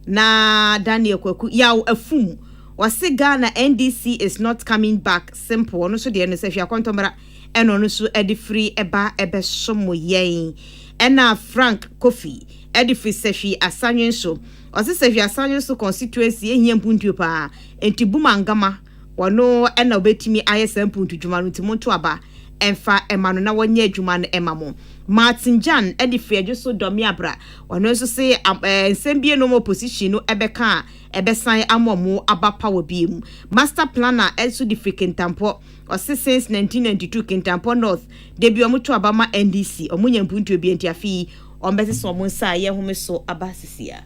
na Daniel Kwaku yaw afum wase Ghana NDC is not coming back simple ono so dia no se hwa kontomra eno no so edi free eba ebe somo yen ena Frank Kofi edi free se hwi asanwen so wase se hwi asanwen so constituency ehia mpuntu pa enti bumangama wono ena obetimi ayesa mpuntu dwuma no timonto aba emfa emano na wonye adwuma no emamo Martin Jan edifi adwoso domi abra wono so se nsembie no opposition no ebeka ebesan amomo abapa wobiem master planner also difi Kintampo ose since 1992 Kintampo North debi omuto abama NDC omunya mpuntu obi entiafi ombese so omunsa ye homeso abasisia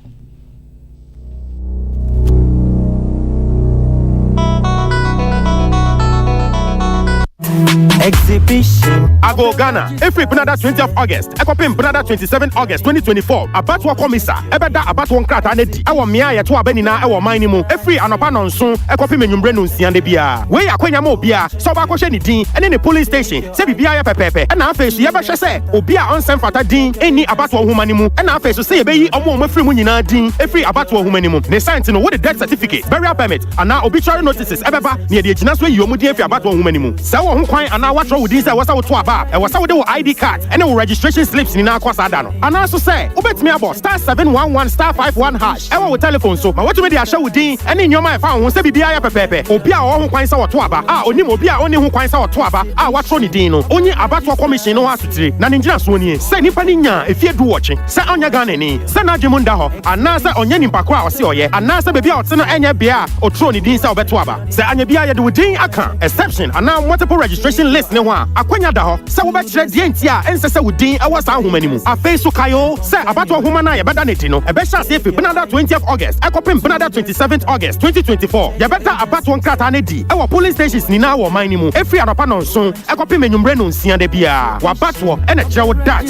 exhibition. I go Ghana. Every Pinada 20th August. Ekopim Pinada 27th August 2024. Abatwa komisa. Ebeda abatwa nkrata nedi. Ewo mia yeto abenina ewo mine mu. Every anopa nonson. Ekopim enyumbre nunsiande bia. We akwenya mo bia. So ba kohye ni din. Ene ne police station. Se bibia ye pepepe. Ena afa so ye behwe se obia onsen fata din. Eni abatwa humani mu. Ena afa so se ye beyi omo free mu nyina din. Every abatwa humani mu. Ne sign no with the death certificate, burial permit, and now obituary notices. Ebeba near the ejina so yomu din fi abatwa humani mu. Se wo ho kwan ana watro wudin se wasa wo to aba. E wasa wo de wo ID card. Ene wo registration slips ni na akwasa da no. Ana so say obetimi abo *711 *51 hash. Ewa wo telephone so ma wotumi de ahye wudin ene nyoma e fa ho se bibia ya pepepe. Obi a wo ho kwan se wo to aba. A onim obi a oni ho kwan se wo to aba. A watro ni din no. Onyi abatwa commission no asutire. Na ninjina so ni se nipa ni nya efie du woche. Se onya Ghana ni. Se na dwemu nda ho. Ana se onye nimpa kwa ose oye. Ana se bebi a oteno enye bia otro ni din se obeto aba. Se anya bia ye de wudin aka exception ana multiple registration list ne ho a akwanya da ho. Se wo be kire die ntia ense se wudin e wasa ahomani mu. Afei so kayo se abato homa na ye beda neti no. E be sha se fi Pinada 20th August. Ekopim Pinada 27th August 2024. Ye beta abato nkrata na di. E wo police stations ni na wo man ni mu. Efri anopa nonson. Ekopim enyumbre no nsia da bia. Wa bato e na kire wo dat.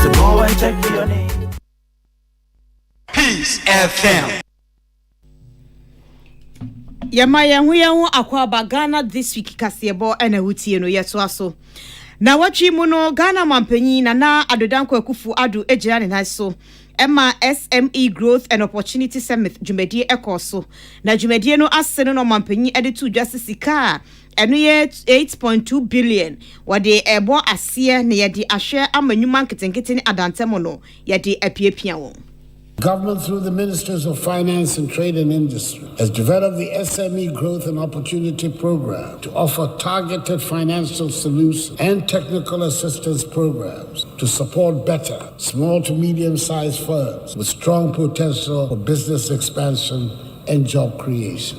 So go and check your name. Peace FM. Yama yehu akwaba Ghana this week kasebo ena wutie no yeto aso. Na watchi mu no Ghana mampanyi na adodanko akufu adu ejira ne nan so. Emma SME Growth and Opportunity Summit Jumedie ekoso. Na Jumedie no asene no mampanyi ede to justice sika. Enu ye 8.2 billion. Wade ebo asie ne yede ahwe amanyuma nketenkete ne adantemo no yede apiepia won. Government, through the Ministers of Finance and Trade and Industry, has developed the SME Growth and Opportunity Program to offer targeted financial solutions and technical assistance programs to support better small to medium-sized firms with strong potential for business expansion and job creation.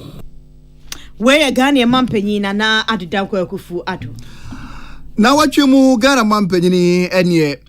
Where Ghana mampanyi na adudanko akufu adu. Na watwe mu Ghana mampanyi enye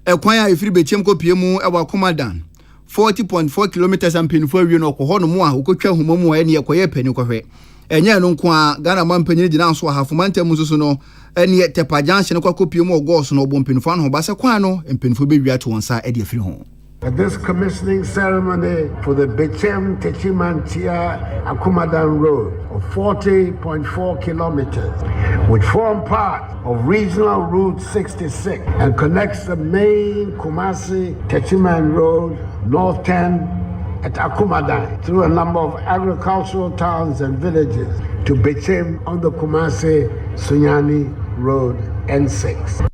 ekwan a efiri betiem kopie mu ewa komadan 40.4 kilometers and pin for you no ko hono mu a okotwa homa mu ene yekoye pani kohwe enye no nko a Ghana mampanyi gina so ahafomanta mu so no ene tepajanse kwa kopie mu ogos no obompinfo no ba se kwan no empinfo be wi ato wonsa e de afiri ho. At this commissioning ceremony for the Bechem Techimantia Akumadan Road of 40.4 kilometers, which form part of Regional Route 66 and connects the main Kumasi Techiman Road, North 10 at Akumadan through a number of agricultural towns and villages to Bechem on the Kumasi Sunyani Road N6.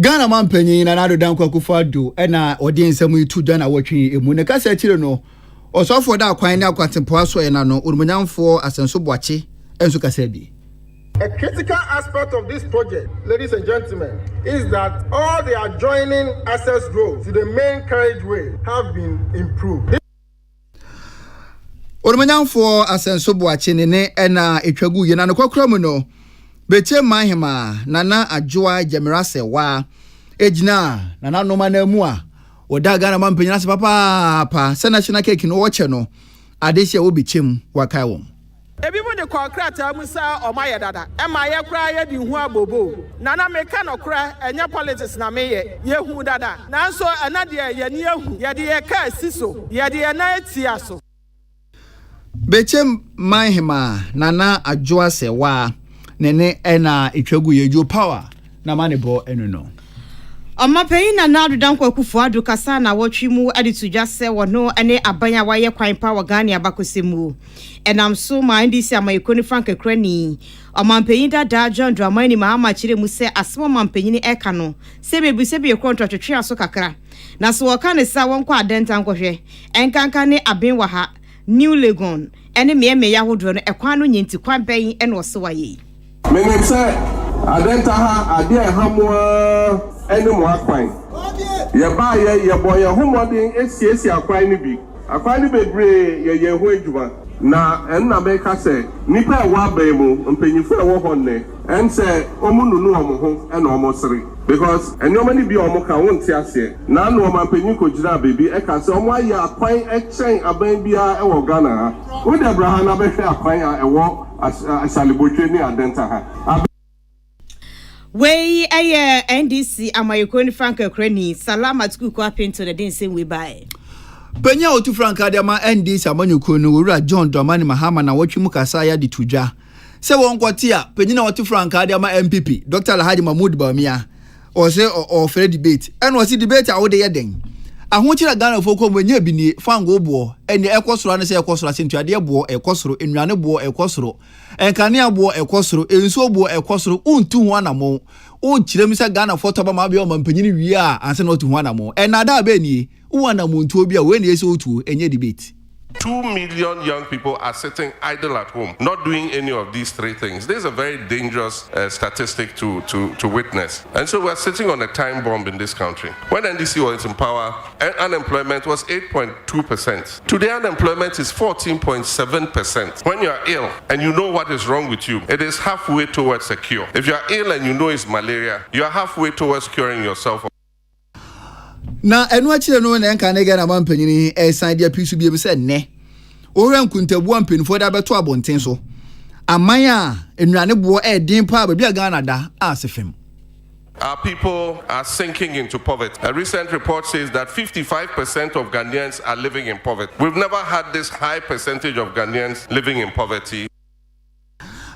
Ghana mampanyi na adodanko akufu adu ena odi nsemu itu dana watwi emu ne kasa chire no osofo da kwan ne akwatempo aso ena no urumanyamfo asenso boache enso kasa bi. A critical aspect of this project, ladies and gentlemen, is that all the adjoining access roads to the main carriageway have been improved. Urumanyamfo asenso boache ne ena etwagu ye na no kwakura mu no Beche mahima nana ajua jamirase wa ejina nana noma na mu a oda Ghana mampanyina se papa se national cake no woche no adehia wo bechem wakai won ebi mo de konkrata musa omaye dada e ma ye kra ye di hu abobo nana meka no kra enya politics na me ye hu dada nanso ena de ye ne hu ye de ye ka siso ye de na etia so Bechem mahima nana ajua se wa nene ena itwagu yejo power na manebo enu no Omapeyi na adodanko akufu adu kasa na watwi mu aditudwa se wono ene abanya waye kwan pa wa Ghana abakosemu enam so ma ndisi amayekoni Frank Krani Omapeyi da John Dramani Mahama chire mu se asemo mampeyi ni eka no se bebu se be contract twetwe aso kakra na so waka ne sa wonko adenta nkohwe enkanka ne aben wa ha New Legon ene meme ya hodro no ekwan no nyinti kwan ben ene oso waye Menetse adenta ha ade hamoa ene mo akwan ye ba ye boye homodin esiesi akwan ni bi akwan ni bebre ye ho adwuma na enna meka se nipa e wa ban mu mpanyifo e wo honne ense omununu omo ene omo sere because enyoma ni bi omo ka wonti ase na no omo mpanyin ko gira bebi e ka se omo aye akwan e chen aban bia e wo Ghana ha wo de Abraham na be hwe akwan a e wo asalibotwe and denta. Way a NDC Amayokoni Frank Ukraini Salamat Kuku apin to the din same way by. Penya otu Franka Dama NDC Amanyokonu Ura John Dramani Mahama na wachi mukasaya di tuja. Se wonkwatia penyina otu Franka Dama MPP Dr. Alhaji Mahmoud Bawumia or say or fair debate and was debate awode yeden. Ahonchira Ghana foko mwenye bini fango bo ene ekosoro ane se ekosoro asentu ade bo ekosoro enwane bo ekosoro enkane bo ekosoro enso bo ekosoro untu ho anamo unchirem se Ghana foto ba ma bia o mampanyini wi a anse no tu ho anamo enada ba ni wo anamo ntu obi a we na ese otu enye debate. 2 million young people are sitting idle at home, not doing any of these three things. This is a very dangerous statistic to witness. And so we're sitting on a time bomb in this country. When NDC was in power, unemployment was 8.2%. Today, unemployment is 14.7%. When you are ill and you know what is wrong with you, it is halfway towards a cure. If you are ill and you know it's malaria, you are halfway towards curing yourself. Na enu achire no na enka na Ghana mampanyini esan dia pisu bi be se ne ora nkuntabu ampanifo da beto abonten so amanya enurane bo edin pa ba bia Ghana da asefem. Our people are sinking into poverty. A recent report says that 55% of Ghanaians are living in poverty. We've never had this high percentage of Ghanaians living in poverty.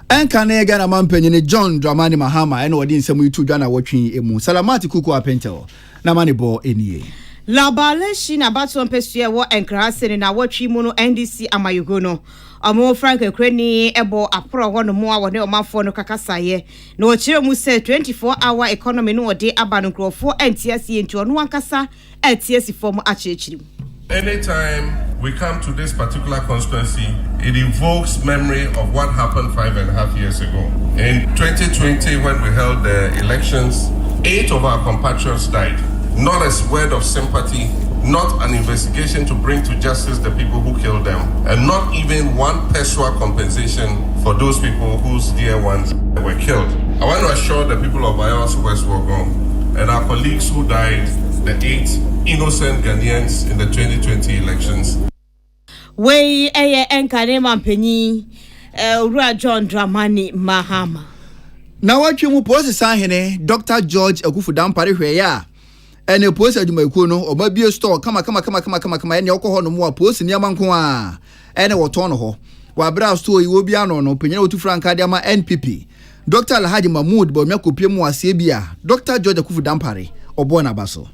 Enka na Ghana mampanyini John Dramani Mahama ene wodi nsemu itu dwa na wotwe emu Salamati Kuku apentel na manibo enie La Ballot na bato mpesua wo enkrase na watwi mu no NDC Amayogo no amo Frank Ukraini ebo apro ho no mo a wone omafo no kakasaye na o kire mu say 24-hour economy no ode aba no krofo antiase enti ono ankasa atiase form achechiri. Anytime we come to this particular constituency, it evokes memory of what happened 5.5 years ago. In 2020, when we held the elections, 8 of our compatriots died. Not a word of sympathy, not an investigation to bring to justice the people who killed them, and not even one peso compensation for those people whose dear ones were killed. I want to assure the people of Ios West Wogon and our colleagues who died, the 8 innocent Ghanaians in the 2020 elections. We enkane mampenyi Ura John Dramani Mahama. Na watwe mu post sahene Dr. George Akufu Dampare hwe ya ene post adwumakuo no obabie store kama ene okoho no mu a post niama nko a ene woto no ho wa bra store iwo bia no no penyere otu Franka de ama NPP Dr. Alhaji Mahmoud Bawumia kopie mu ase bia Dr. George Akufu Dampare obo na baso.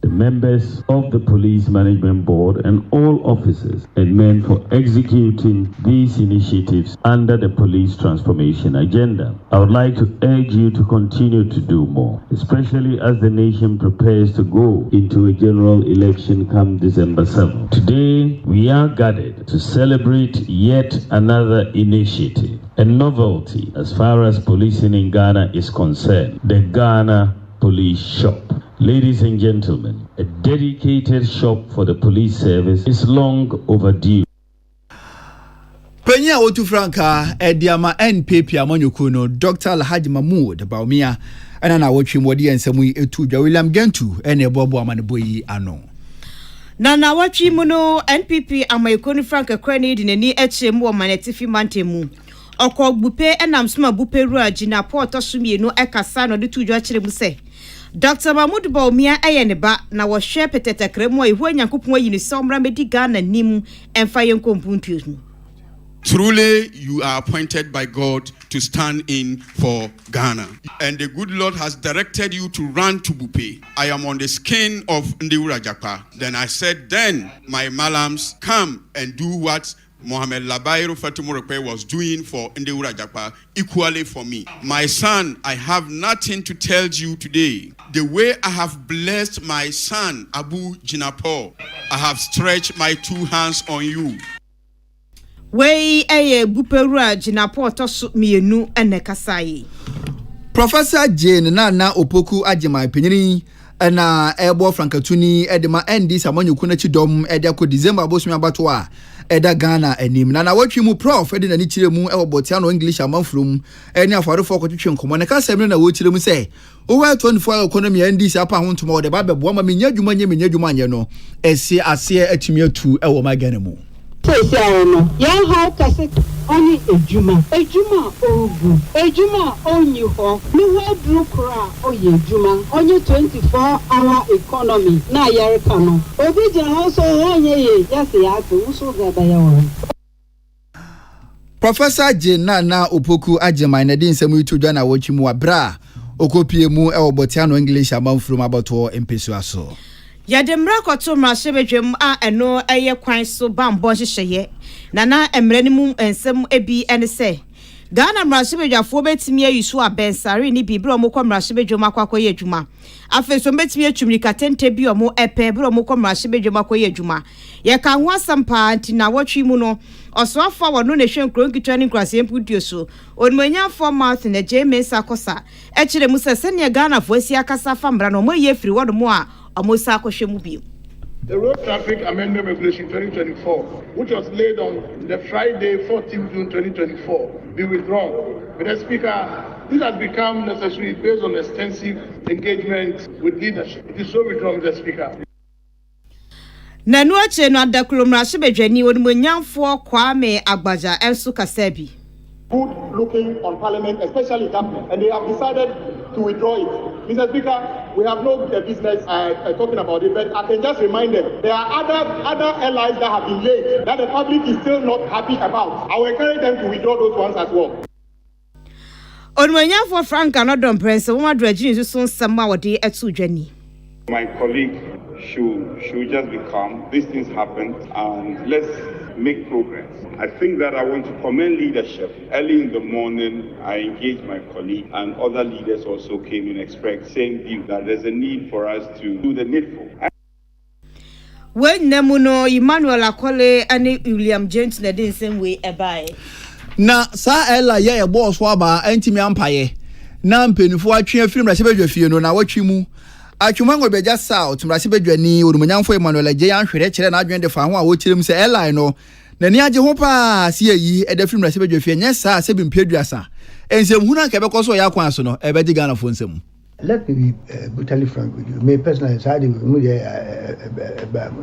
The members of the Police Management Board and all officers and men for executing these initiatives under the police transformation agenda. I would like to urge you to continue to do more, especially as the nation prepares to go into a general election come December 7. Today, we are gathered to celebrate yet another initiative, a novelty as far as policing in Ghana is concerned, the Ghana Police Shop. Ladies and gentlemen, a dedicated shop for the police service is long overdue. Penya otu Franka ediama NPP Amanyoko no Dr. Alhaji Mahmoud Bawumia ana na wotwe modi ensemu etu dwa William Gentu ene ebobo amaneboyi ano. Na watwi mu no NPP Amayoko ni Frank Ukraini di nani echemu o manetifi mantemu. Oko gbupe enam soma bupe ru agina port somienu ekasa no de tudwa kire mu se Dr. Mahmoud Bawumia ne ba na wo hwe petete kremu a ehu anyankopon ayini somra medi Ghana nim emfa yenkompuntu. Truly, you are appointed by God to stand in for Ghana. And the good Lord has directed you to run to Bupe. I am on the skin of Ndiura Japa. Then I said, then my malams, come and do what Mohamed Labairu Fatimurokwe was doing for Ndiura Japa, equally for me. My son, I have nothing to tell you today. The way I have blessed my son, Abu Jinapo, I have stretched my 2 hands on you. We buperu agina port so mienu ene kasai. Professor Jane na opoku agema penyini na ebo Frankatuni edema NDC Amanyoko na chidom ede ko December abosumi abato a eda Ghana anim na watwi mu prof ede na ni chire mu e Botiano English amanfrom eni afarefo ko twetwe nkomo ne kasem na wo chire mu se over 24 economy NDC apa ho ntoma de ba bebo ma menya dwuma nye no esi ase atumi atu e wo magana mu. say no yan how kase oni ejuma ogu ejuma onyi ho ni wadru kra oye ejuma onye 24-hour economy na yareka no obi jina ho so onye ye yase ya to so gaba ya wo. Professor Jenana Opoku Ajema na din semu itu dwa na wochi mu abra okopie mu e obotiano English amanfuru maboto empesu aso. Yademra koto mrashebedwem a eno eye kwan so bambo hyehye na emrani mu ensem ebi ene se Ghana mrashebedwafo betimi ayusu abensare ni bibro omukọ mrashebedwem akwakoye adwuma afeso betimi atwumri katente bi omo epe bro omukọ mrashebedwem akwakoye adwuma ye ka ho asampa nti na wotwi mu no osoafa wono na hwe nkronkitwa ni nkrase empudio so onmanya format na James Akosa ekire mu sese ne Ghana fo asi akasa fa mbra no moye firi wodo mo a omosa akohwe mu bi. The Road Traffic Amendment Regulation 2024, which was laid on the Friday, 14 June 2024, be withdrawn. Mr. Speaker, this has become necessary based on extensive engagement with leadership. It is so withdrawn, Mr. Speaker. Nanu ache no adakulomra shebedwani wonmonyamfo Kwame Agbaja enso kasabi. Good looking on Parliament, especially government, and they have decided to withdraw it. Mr. Speaker, we have no business talking about it, but I can just remind them there are other allies that have been laid that the public is still not happy about. I will encourage them to withdraw those ones as well. Onmonyamfo Frank Anodom Prince wo madragini so nsama wode etu dwani. My colleague should just be calm. These things happen, and let's make progress. I think that I want to commend leadership. Early in the morning, I engaged my colleague, and other leaders also came and expressed same view that there's a need for us to do the needful. When Nemuno Emmanuel Akole and William James na den same way ebai. Na sa ella ye boss waba entimi ampaye. Na mpenifo atwe afiri mrasebedwa fie no na watwi mu. Atwumango beja south mrasebedwani odumanyamfo Emmanuel je yanhwere kire na adwende fa ho a wo kirem se ella no. Na ni age ho pa se yi edafiri mrasebedwa fie nya sa se bimpeduasa. Ensem huna ka bekoso ya kwan so no ebeji Ghana fo nsem. Let me be brutally frank with you. Me personally, I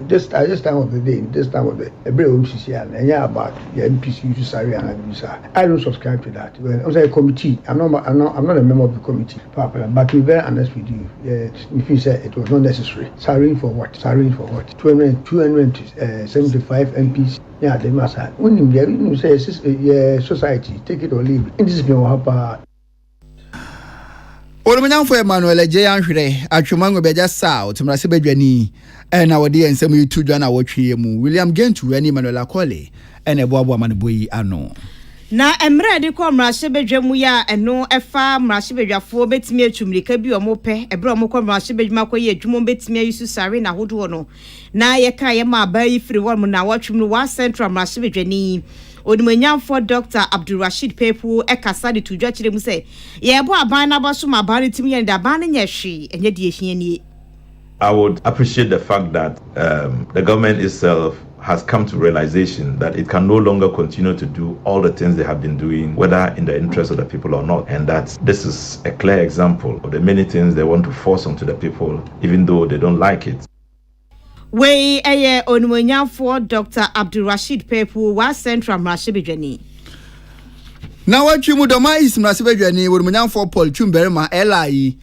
just time of the day, this time of the every and yeah, about the MPC to Sari and Abisa. I don't subscribe to that. Well, I was a committee. I'm not a member of the committee, but to be very honest with you, if you say it was not necessary, Sari for what? 275 MPs. Yeah, they must have. When you say society, take it or leave it. And this is going to happen. Odumanyamfo Emmanuel je yanhwere atwemango beja south mrasebedwani na wode ensem yitu dwa na wotwe mu William Gentu ani Emmanuel Akole ene boabo amaneboyi ano na emre de ko mrasebedwamu ya eno efa mrasebedwafo betimi atwumrika bi omope ebre omokọ mrasebedwuma koye adwumo betimi ayisu sare na hodo no na ye ka ye ma ba yi firi won na watwum wa central mrasebedwani Odumanyamfo Dr. Abdulrashid Pepu ekasa de tudwa kire mu se ye bo aban na baso ma ban timi ye da ban nya hwe enye de ehia ni. I would appreciate the fact that the government itself has come to realization that it can no longer continue to do all the things they have been doing, whether in the interest of the people or not, and that this is a clear example of the many things they want to force onto the people, even though they don't like it. We Onumanyamfo Dr. Abdulrashid Pepu wa Central Mrasebedwani. Na watwi mu doma is Mrasebedwani Onumanyamfo Paul Chumberema Elai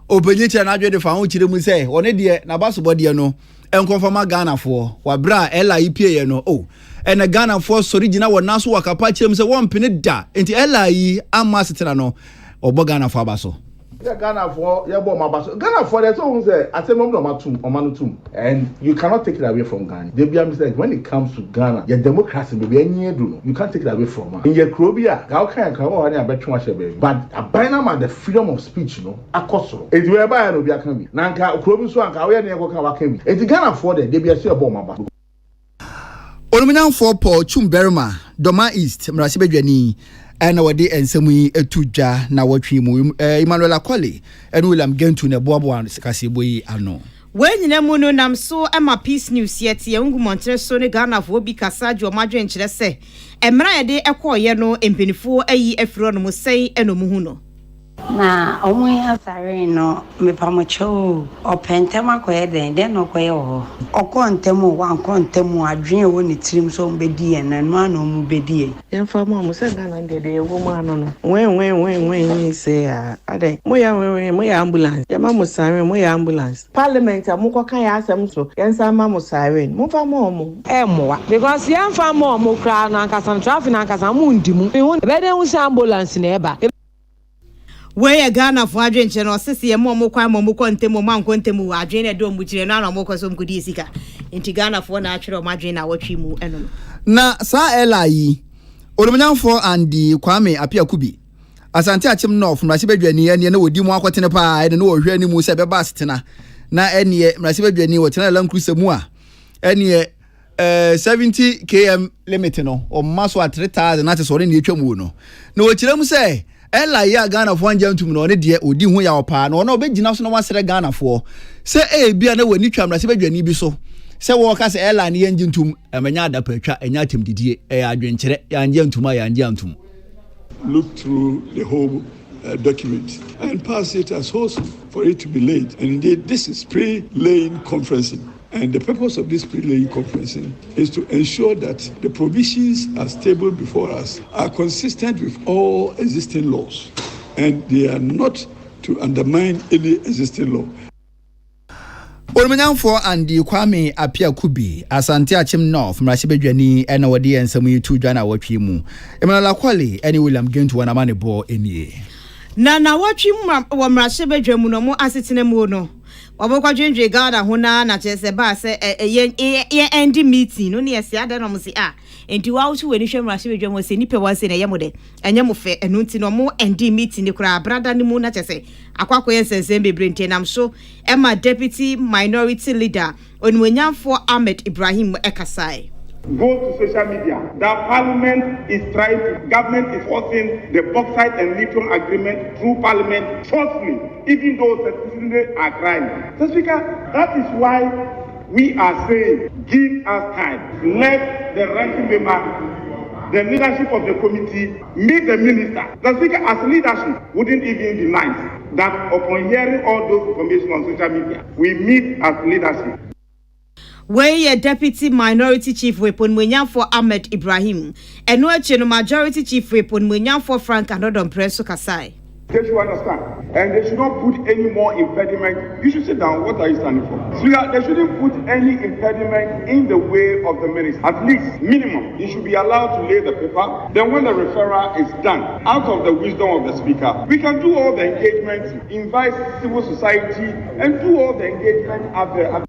openyiche na adwede fa ho kire mu se one de na basobode no enkonfama Ghana fo wa bra Elai pie no ene Ghana fo original wona so wakapa kire mu se won pene da enti Elai ama setena no obo Ghana fo abaso. Ghana for Ghana for there's always and you cannot take it away from Ghana. They be understand when it comes to Ghana, your democracy be you can't take it away from her. In your Krobia, how can I bet too much baby? But a binary the freedom of speech, akoso. If you ever no be a can be. Nanka Krobi so anka we na go can be. If Ghana for they be a say about Onumanyamfo Paul Chumberema Doma East Mrasebedwani ena wode ensemu yi etudwa na watwe mu Emmanuel Akole ena William Gentu na boabo kaseboyi ano wenyina mu no nam so ema peace news yet ye ngumontre so ne Ghana fo bi kasa jo madwe nkyere se emra ye de ekoye no empenifo ayi afiro no mu sei eno mu hu no Na omo ya sare no me pamocho o pentema ko eden den no ko ye ho. Okontemu wan kontemu adwen wo ne tirim so mbedi en na no ana omu bedi e. Yemfa mo se Ghana ndede ye wo ma no no. Wen say ade mo ya ambulance. Ya ma mo sare mo ya ambulance. Parliament amukọ kan ya asem so. Yensa ma mo sare. Mo fa mo moa because yemfa mo kra na nkasa traffic na nkasa mo ndimu. Ehun be den hu ambulance na eba. Where Ghana for adwenche no sisi ye mo kwan mo kontemu man kontemu adwen do mu gire na mo koso mkudi sika enti Ghana for na atwere mo adwen na watwi mu eno na sa elayi olumnyamfo andi Kwame Apia Kubi asante achim no from rase badwani ene na wodi mu akotene pa ene na wo hwe ani mu se beba setena na ene rase badwani wo tena lan cruise mu a ene 70 km limit no o maso at 3000 na te so ne etwa mu no na wo kire mu se ela ya Ghana fo anjantum no ne de odi hu ya opa no na obegina so no wasere Ghana fo se bia na wani twamra se badwani bi so se wo ka se ela ne yanjintum emanya adapa atwa enya atemdidie adwenkere yanjantum yanjantum. Look through the whole document and pass it as wholesome for it to be laid. And indeed, this is pre-laying conferencing. And the purpose of this pre-laying conferencing is to ensure that the provisions as tabled before us are consistent with all existing laws. And they are not to undermine any existing law. Olumnyamfo andi Kwame Apia Kubi asante achim no from Rasibedwani ena wodi ensam yitu dwana watwi mu Emmanuel Akwali eni William Gentu wana mane bo enie na watwi mu wo Rasibedwamu no mu asetene mu no wabokwa dwendwe Ghana ho na chese ba se ye end meeting no ne yesi ada no mu si enti wa wutu weni hwem Rasibedwamu se nipe wa se na ye mu de enye mu fe enu nti no mu end meeting ne kura brada ne mu na chese akwakọ yensensen bebrente nam so Emma Deputy Minority Leader Onwenyamfo Ahmed Ibrahim Ekasai. Go to social media. That Parliament is government is forcing the bauxite and lithium agreement through Parliament forcefully, even though citizens are crying. So, Speaker, that is why we are saying, give us time. Let the ranking member, the leadership of the committee, meet the minister. The Speaker, as leadership, wouldn't even be nice that upon hearing all those information on social media, we meet as leadership. Where Deputy Minority Chief Whip Onwenyamfo Ahmed Ibrahim, and no Majority Chief Whip Onwenyamfo Frank Anodon Preso Kasai. They should understand, and they should not put any more impediment. You should sit down. What are you standing for? So they shouldn't put any impediment in the way of the minister. At least, minimum, you should be allowed to lay the paper. Then when the referral is done, out of the wisdom of the speaker, we can do all the engagement, invite civil society, and do all the engagement at the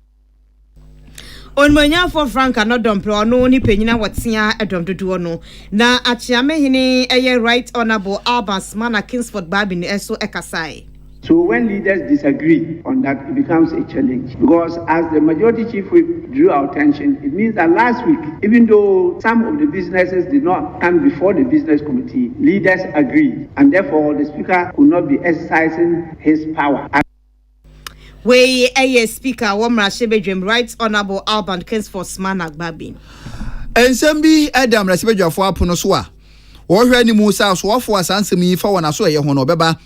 Onwenyamfo Frank Anodon Pro no ni penyina watia edom dodo no na achiame hini Right Honorable Albert Mana Kingsford Babin eso Ekasai. So when leaders disagree on that, it becomes a challenge. Because as the majority chief whip drew our attention, it means that last week, even though some of the businesses did not come before the business committee, leaders agreed. And therefore, the speaker could not be exercising his power. We Speaker Womra Shebedwem Right Honorable Albert Kingsford Smanak Babin. Ensembi Adam Rasibedwafo apono so a wo hwe ni Musa asoafo asansem yi fa wona so ye ho no beba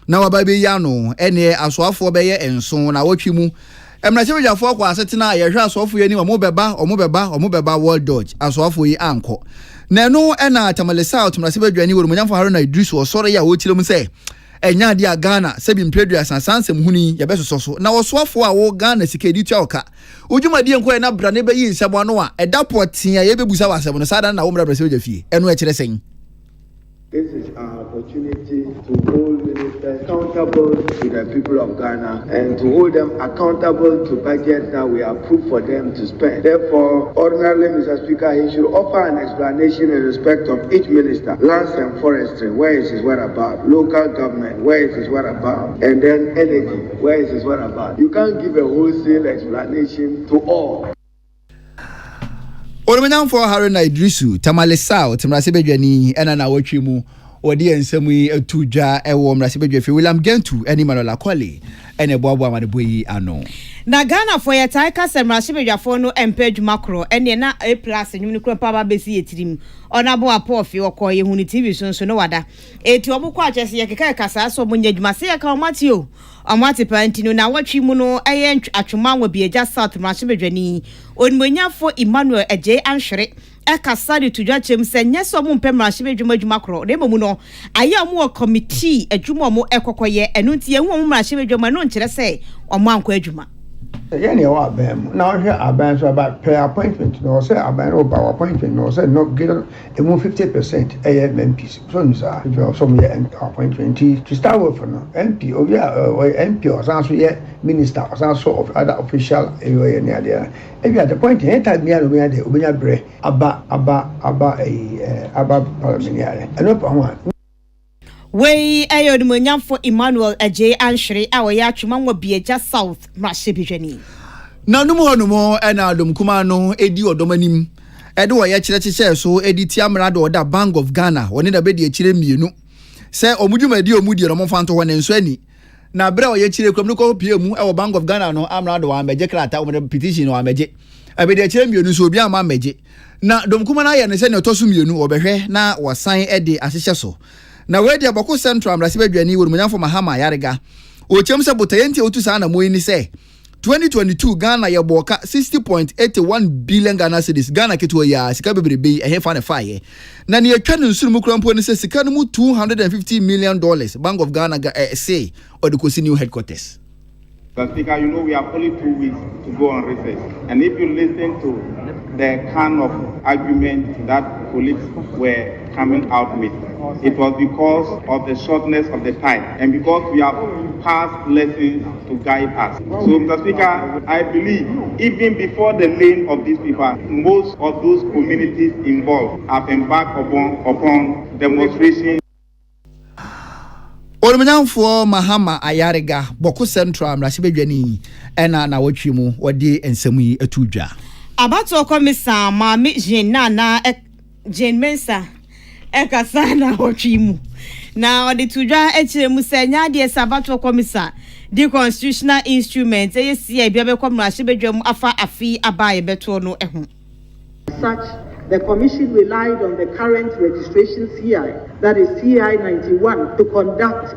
na wababe ya no ene asoafo be ye enso na wotwi mu Rasibedwafo kwa asetena ye hwe asoafo ye ni omo beba world dodge asoafo yi anko na no ena tamalesa Rasibedwani wo Munyamfo Haruna Idris wo sore ya wo tirem se enya dia Ghana sebi mpredua sansansem huni ya besoso na wosoafo a wo Ghana sikedi tuoka ujumadi enko na bra ne be yi nsebo no a edapotia ye bebusa wasem no sada na wo mra Rasibedwa fie eno e kire sen. This is our opportunity to hold ministers accountable to the people of Ghana and to hold them accountable to budgets that we approve for them to spend. Therefore, ordinarily, Mr. Speaker, he should offer an explanation in respect of each minister. Lands and forestry, where is his whereabouts? Local government, where is his whereabouts? And then energy, where is his whereabouts? You can't give a wholesale explanation to all. Onwenyamfo Haruna Idrisu tamalesa Rasibedwani ena na wotwi mu wodi ensemu yi atudwa ewo mrasebedwafe William Gentu eni Manola Kwale ene boabo amadebo yi ano na Ghana for your taika semrasebedwafo no empage macro ene na A+ nyum ni kro pa ba besi yetirim onabo apofi okoye huni TV so no wada eti obukwa achese yekeka kasa so munya dwuma se yeka omatio amati pantino na watwi mu no eye atwomanwa bieja South mrasebedwani onmonyafo Emmanuel Eje Anhwere ekasari tudwa chem se nyeso mu mpem mrasebedwuma kro demo mu no aye omo committee adwuma omo ekokoye enu ntie hu omo mrasebedwuma no nkire se omo anko adwuma yani wa bam na o hwe aban so about per appointment no say aban o ba appointment no say no get emu 50% MPs so you say if you some appointment to start with no MP o ya MP o san so ye minister o san so of other official area near there if you at the point any time me no me dey obenya bre aba parliamentary no problem Wey ayo for Emmanuel Eje Anhwere awo ya atwomanwa bieja South mrasebedwani na numu honumo ena adom kuma no edi odomanim ede wo ye kyerɛkyekyɛ so edi tiamra de oda Bank of Ghana woni da bedi akyire mienu sɛ omudwuma di omudie no mfanto ho ne nso ani na bere wo ye kyire krom no ko pie mu e wo Bank of Ghana no amra de wa meje krata wo petition no ameje abedi akyire mienu so obi ama meje na dom kuma na ye ne sɛ ne otoso mienu obehwe na wasan ede ahyehyɛ so na wedi abako central mrasebedwani wo munyafo mahama yarega o chem se botayenti otu sa na moyi ni se 2022 Ghana ye boka 60.81 billion Ghana cedis Ghana keto ya sika bebrebe ehefa ne faye na ne yatwa ne nsuru mu krampo ni se sika no mu $250 million Bank of Ghana say or the new headquarters. Mr. Speaker, you know we have only 2 weeks to go on recess. And if you listen to the kind of argument that colleagues were coming out with, it was because of the shortness of the time and because we have past lessons to guide us. So, Mr. Speaker, I believe even before the laying of these people, most of those communities involved have embarked upon demonstrations. Olumanyamfo Mahama Ayarega Boko Central mrasebedwani ena na wotwi mu wode ensemu yi atudwa abato komisa Mami Jane Mensa ekasa na wotwi mu na wode tudwa ekire mu senya de sabato komisa the constitutional instrument eyesia bia be komrasebedwam afa afi abaye beto no eho such. The Commission relied on the current registration CI, that is CI 91, to conduct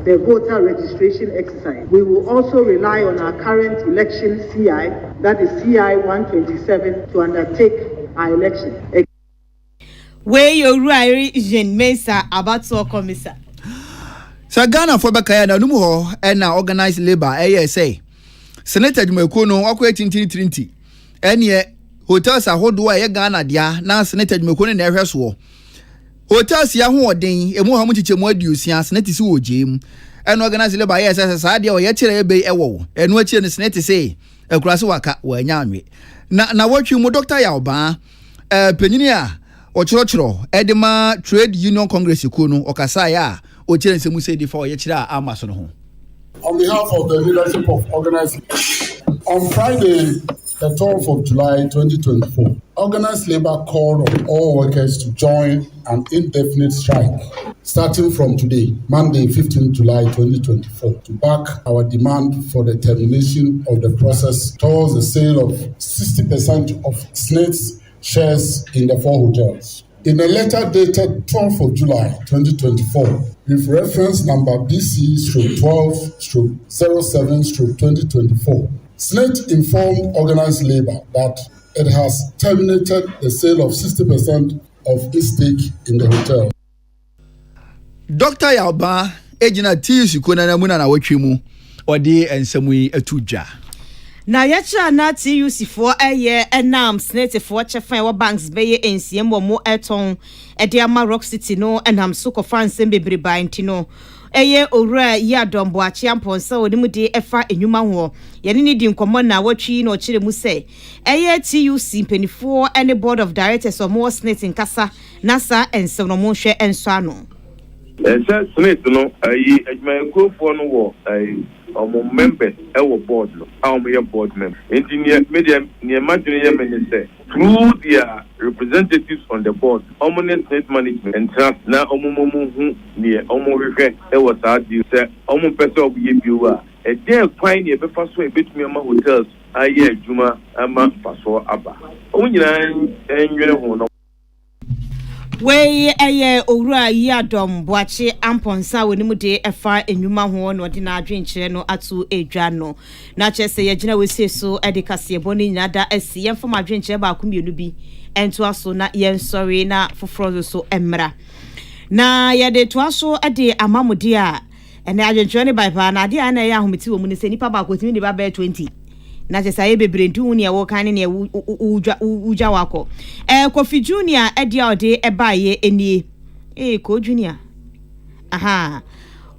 the voter registration exercise. We will also rely on our current election CI, that is CI 127, to undertake our election. Where you right, Jean Mesa, about so commissar. Sa Ghana for Bakaya na numu ho na organized labor ASA. Senator Jumekono akwa 2030. Enye hotels ahodo a ye Ghana dia na Senator Jumekono na ehwe so. Hotels ya ho oden emu ha mu chichemu aduosia Senator si wogem. En organized labor ASA sa dia o ye kire ebe ewo. Enu akire ne Senator say ekurase waka wa nya anwe. Na watwi mu Dr. Yaoba penyini a ochorochoro edema Trade Union Congress kuno okasa ya o kire nsemu say for ye kire a amaso no ho. On behalf of the leadership of organized, on Friday, the 12th of July 2024, organized labor called on all workers to join an indefinite strike starting from today, Monday, 15 July 2024, to back our demand for the termination of the process towards the sale of 60% of SNET's shares in the 4 hotels. In a letter dated 12th of July 2024, with reference number BC/12/07/2024, SNET informed organized labor that it has terminated the sale of 60% of its stake in the hotel. Dr. Yaoba, ejina TUC kona muna na watwimu odi ensemu yi atudwa. Na yacha na TUC for eye enam SNET for chefan wa banks beye ensiem wo mo eton ede ama Rock City no enam so ko France bebreba ntino eye owura ya dombo achiamponsa onimu de efa enwuma ho ye ne di nkomo na watwi na okire mu se eye TUC penifo ene board of directors of more SNET nkasa nasa ensem no mo hwe enso ano. SNET no ayi adwumayɛkurofoɔ no wɔ members our board no our board members engineer media near margin minister through their representatives on the board state management and trust na hu near we was you say person of you a day quite near before so a bit me hotels aye juma ama faso aba we eye owura yi adom boache amponsa wonimu de efa enwuma ho no de na adwenkyere no atu edwa no na chese ye gina we so edikase boni nyada asi ye fam adwenkyere ba akomienu bi ento aso na ye nsori na foforo so emra na ye de to aso ade amamode a ene adwenkyere ne bai pa na ade a na ye ahometi wo mu ne se nipa ba akotimi de ba 20 na je saye bebre ntu ne wo kan ne uja wako Kofi Junior edia ode ebaye enie Ko Junior aha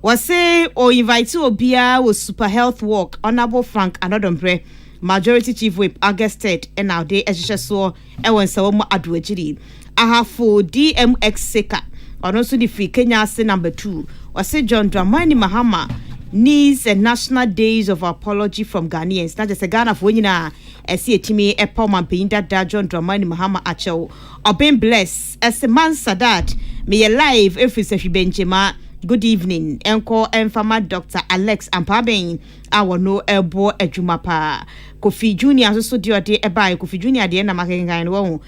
wase o invite obia wo super health walk honorable Frank Anodombre majority chief whip August 3rd and now dey ehye so won sawo mu adoagiri aha for DMX Seka ono so di free Kenya se number 2 wase John Dramani Mahama needs a national days of apology from Ghanaians. Not just a Ghana for nyina see etimi epo mampinda da John Dramani Mahama acho or being blessed as a man Sadat me live every Benjima. Good evening enko enfama Dr. Alex Ampaben awo no ebo adwumapa Kofi Junior so dio de eba Kofi Junior de na makengan wo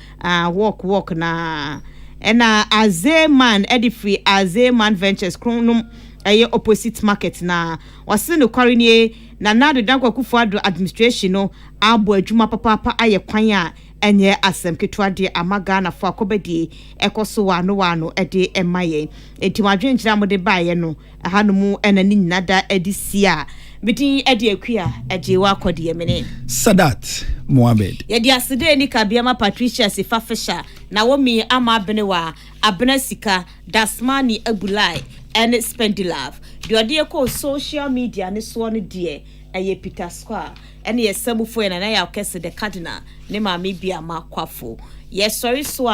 walk na ena Azeman Edifree Azeman Ventures kronum aye opposite market na wase no kware na nado dankwa kufuado administration no abo adwuma papa aye kwan a enye asem ketwa de amaga na fo akobedi ekoso wano ede emaye enti wadwenkyira mo de baaye no ahanomu enani nada edisia bitin ede akua eje wa akode yemene Sadat Mohammed yedi asede ni kabiama Patricia Sifafisha na womi ama benewa abena sika Dasmani Abulai and Spendilove the idea ko social media ne so no de aye Peter Square and ye samufo na ya okese the cardinal ne ma me bia makwafo yes sorry so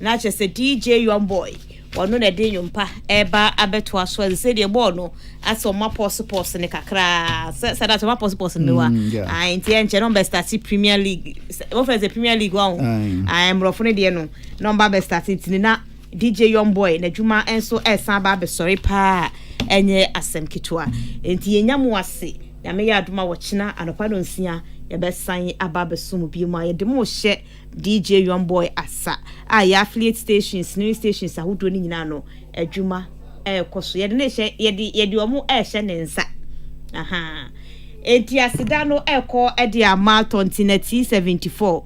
na just a DJ young boy wono na de nyumpa eba abeto aso se de ball no aso ma pose ne kakra se that ma pose ne wa enti enche no be start Premier League what is the Premier League one I am rofone de no number be start na DJ young boy na dwuma enso esan ba be sorry pa enye asem kitwa enti yenyamu ase ya me ya aduma wo kina anopa no nsia ya be san aba be sumu bi mu ya de mo hye DJ young boy asa ya affiliate stations new stations ahodo ni nyina no adwuma ekoso ye de ne hye ye de omo hye ne nsa aha enti asida no eko de ama 2074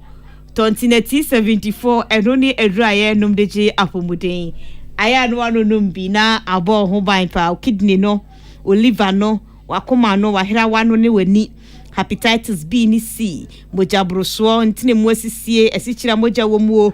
enoni eduraye numdeji apomuden aya no anu numbi na abo ho ban pa kidney no liver no wakoma no wahera wano ne wani hepatitis B ni C mojabroso ntine mu asisie asikyira moja wo mu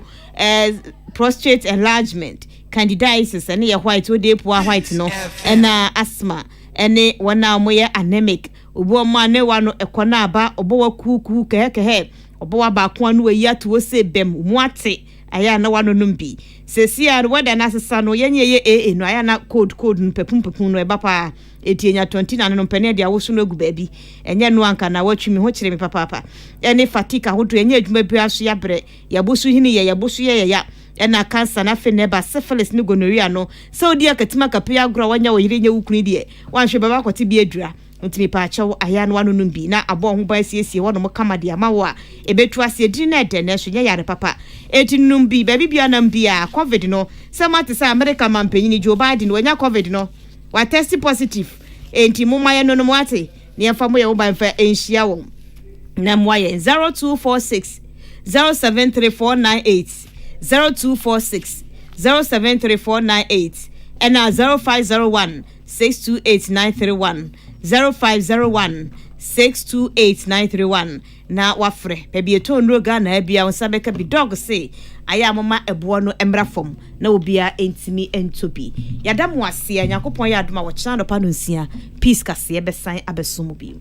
prostate enlargement candidiasis ene ye white o dey poor white no ena asthma ene wana moye anemic obo ma ne wano ekona aba obo wa kuku kehe obo wa ba ko anu yi ato se bem mu ate aya na wano numbi sesia weda na sesa no yenye ye AA no aya na code pepum no eba pa etienya 29 no mpene dia wosu no gu baabi enye no anka na watwimi ho kire me papa ene fatika hodo enye adwuma bi aso ya bre ya bosu hini ya bosu ya ena cancer na fe neba syphilis ni gonorrhea no so dia katima kapia agro wanya wo yire nya wukuni die wanhwe baba kwati bi adura ntimi pa acho aya no wano numbi na abo ho ba siesie wono mo kamade amawo a ebetu ase diri na de na so nya yare papa eti numbi baby bia na mbia covid no samate sa America mampanyini Joe Biden wanya covid no wa test positive enti mumaye no mo ate ne yamfa mo ye wo ban fa enhia wo na moye 0246 073498 0246 073498 and 0501 628931 0501 628931 na wafre baby eto nro Ghana abia wonsabeka bi dog say aya mama ebo no emra fom na obia entimi entobi yadamu ase yakopon ya adoma wo chana no pa no nsia peace kase besan abesomu bi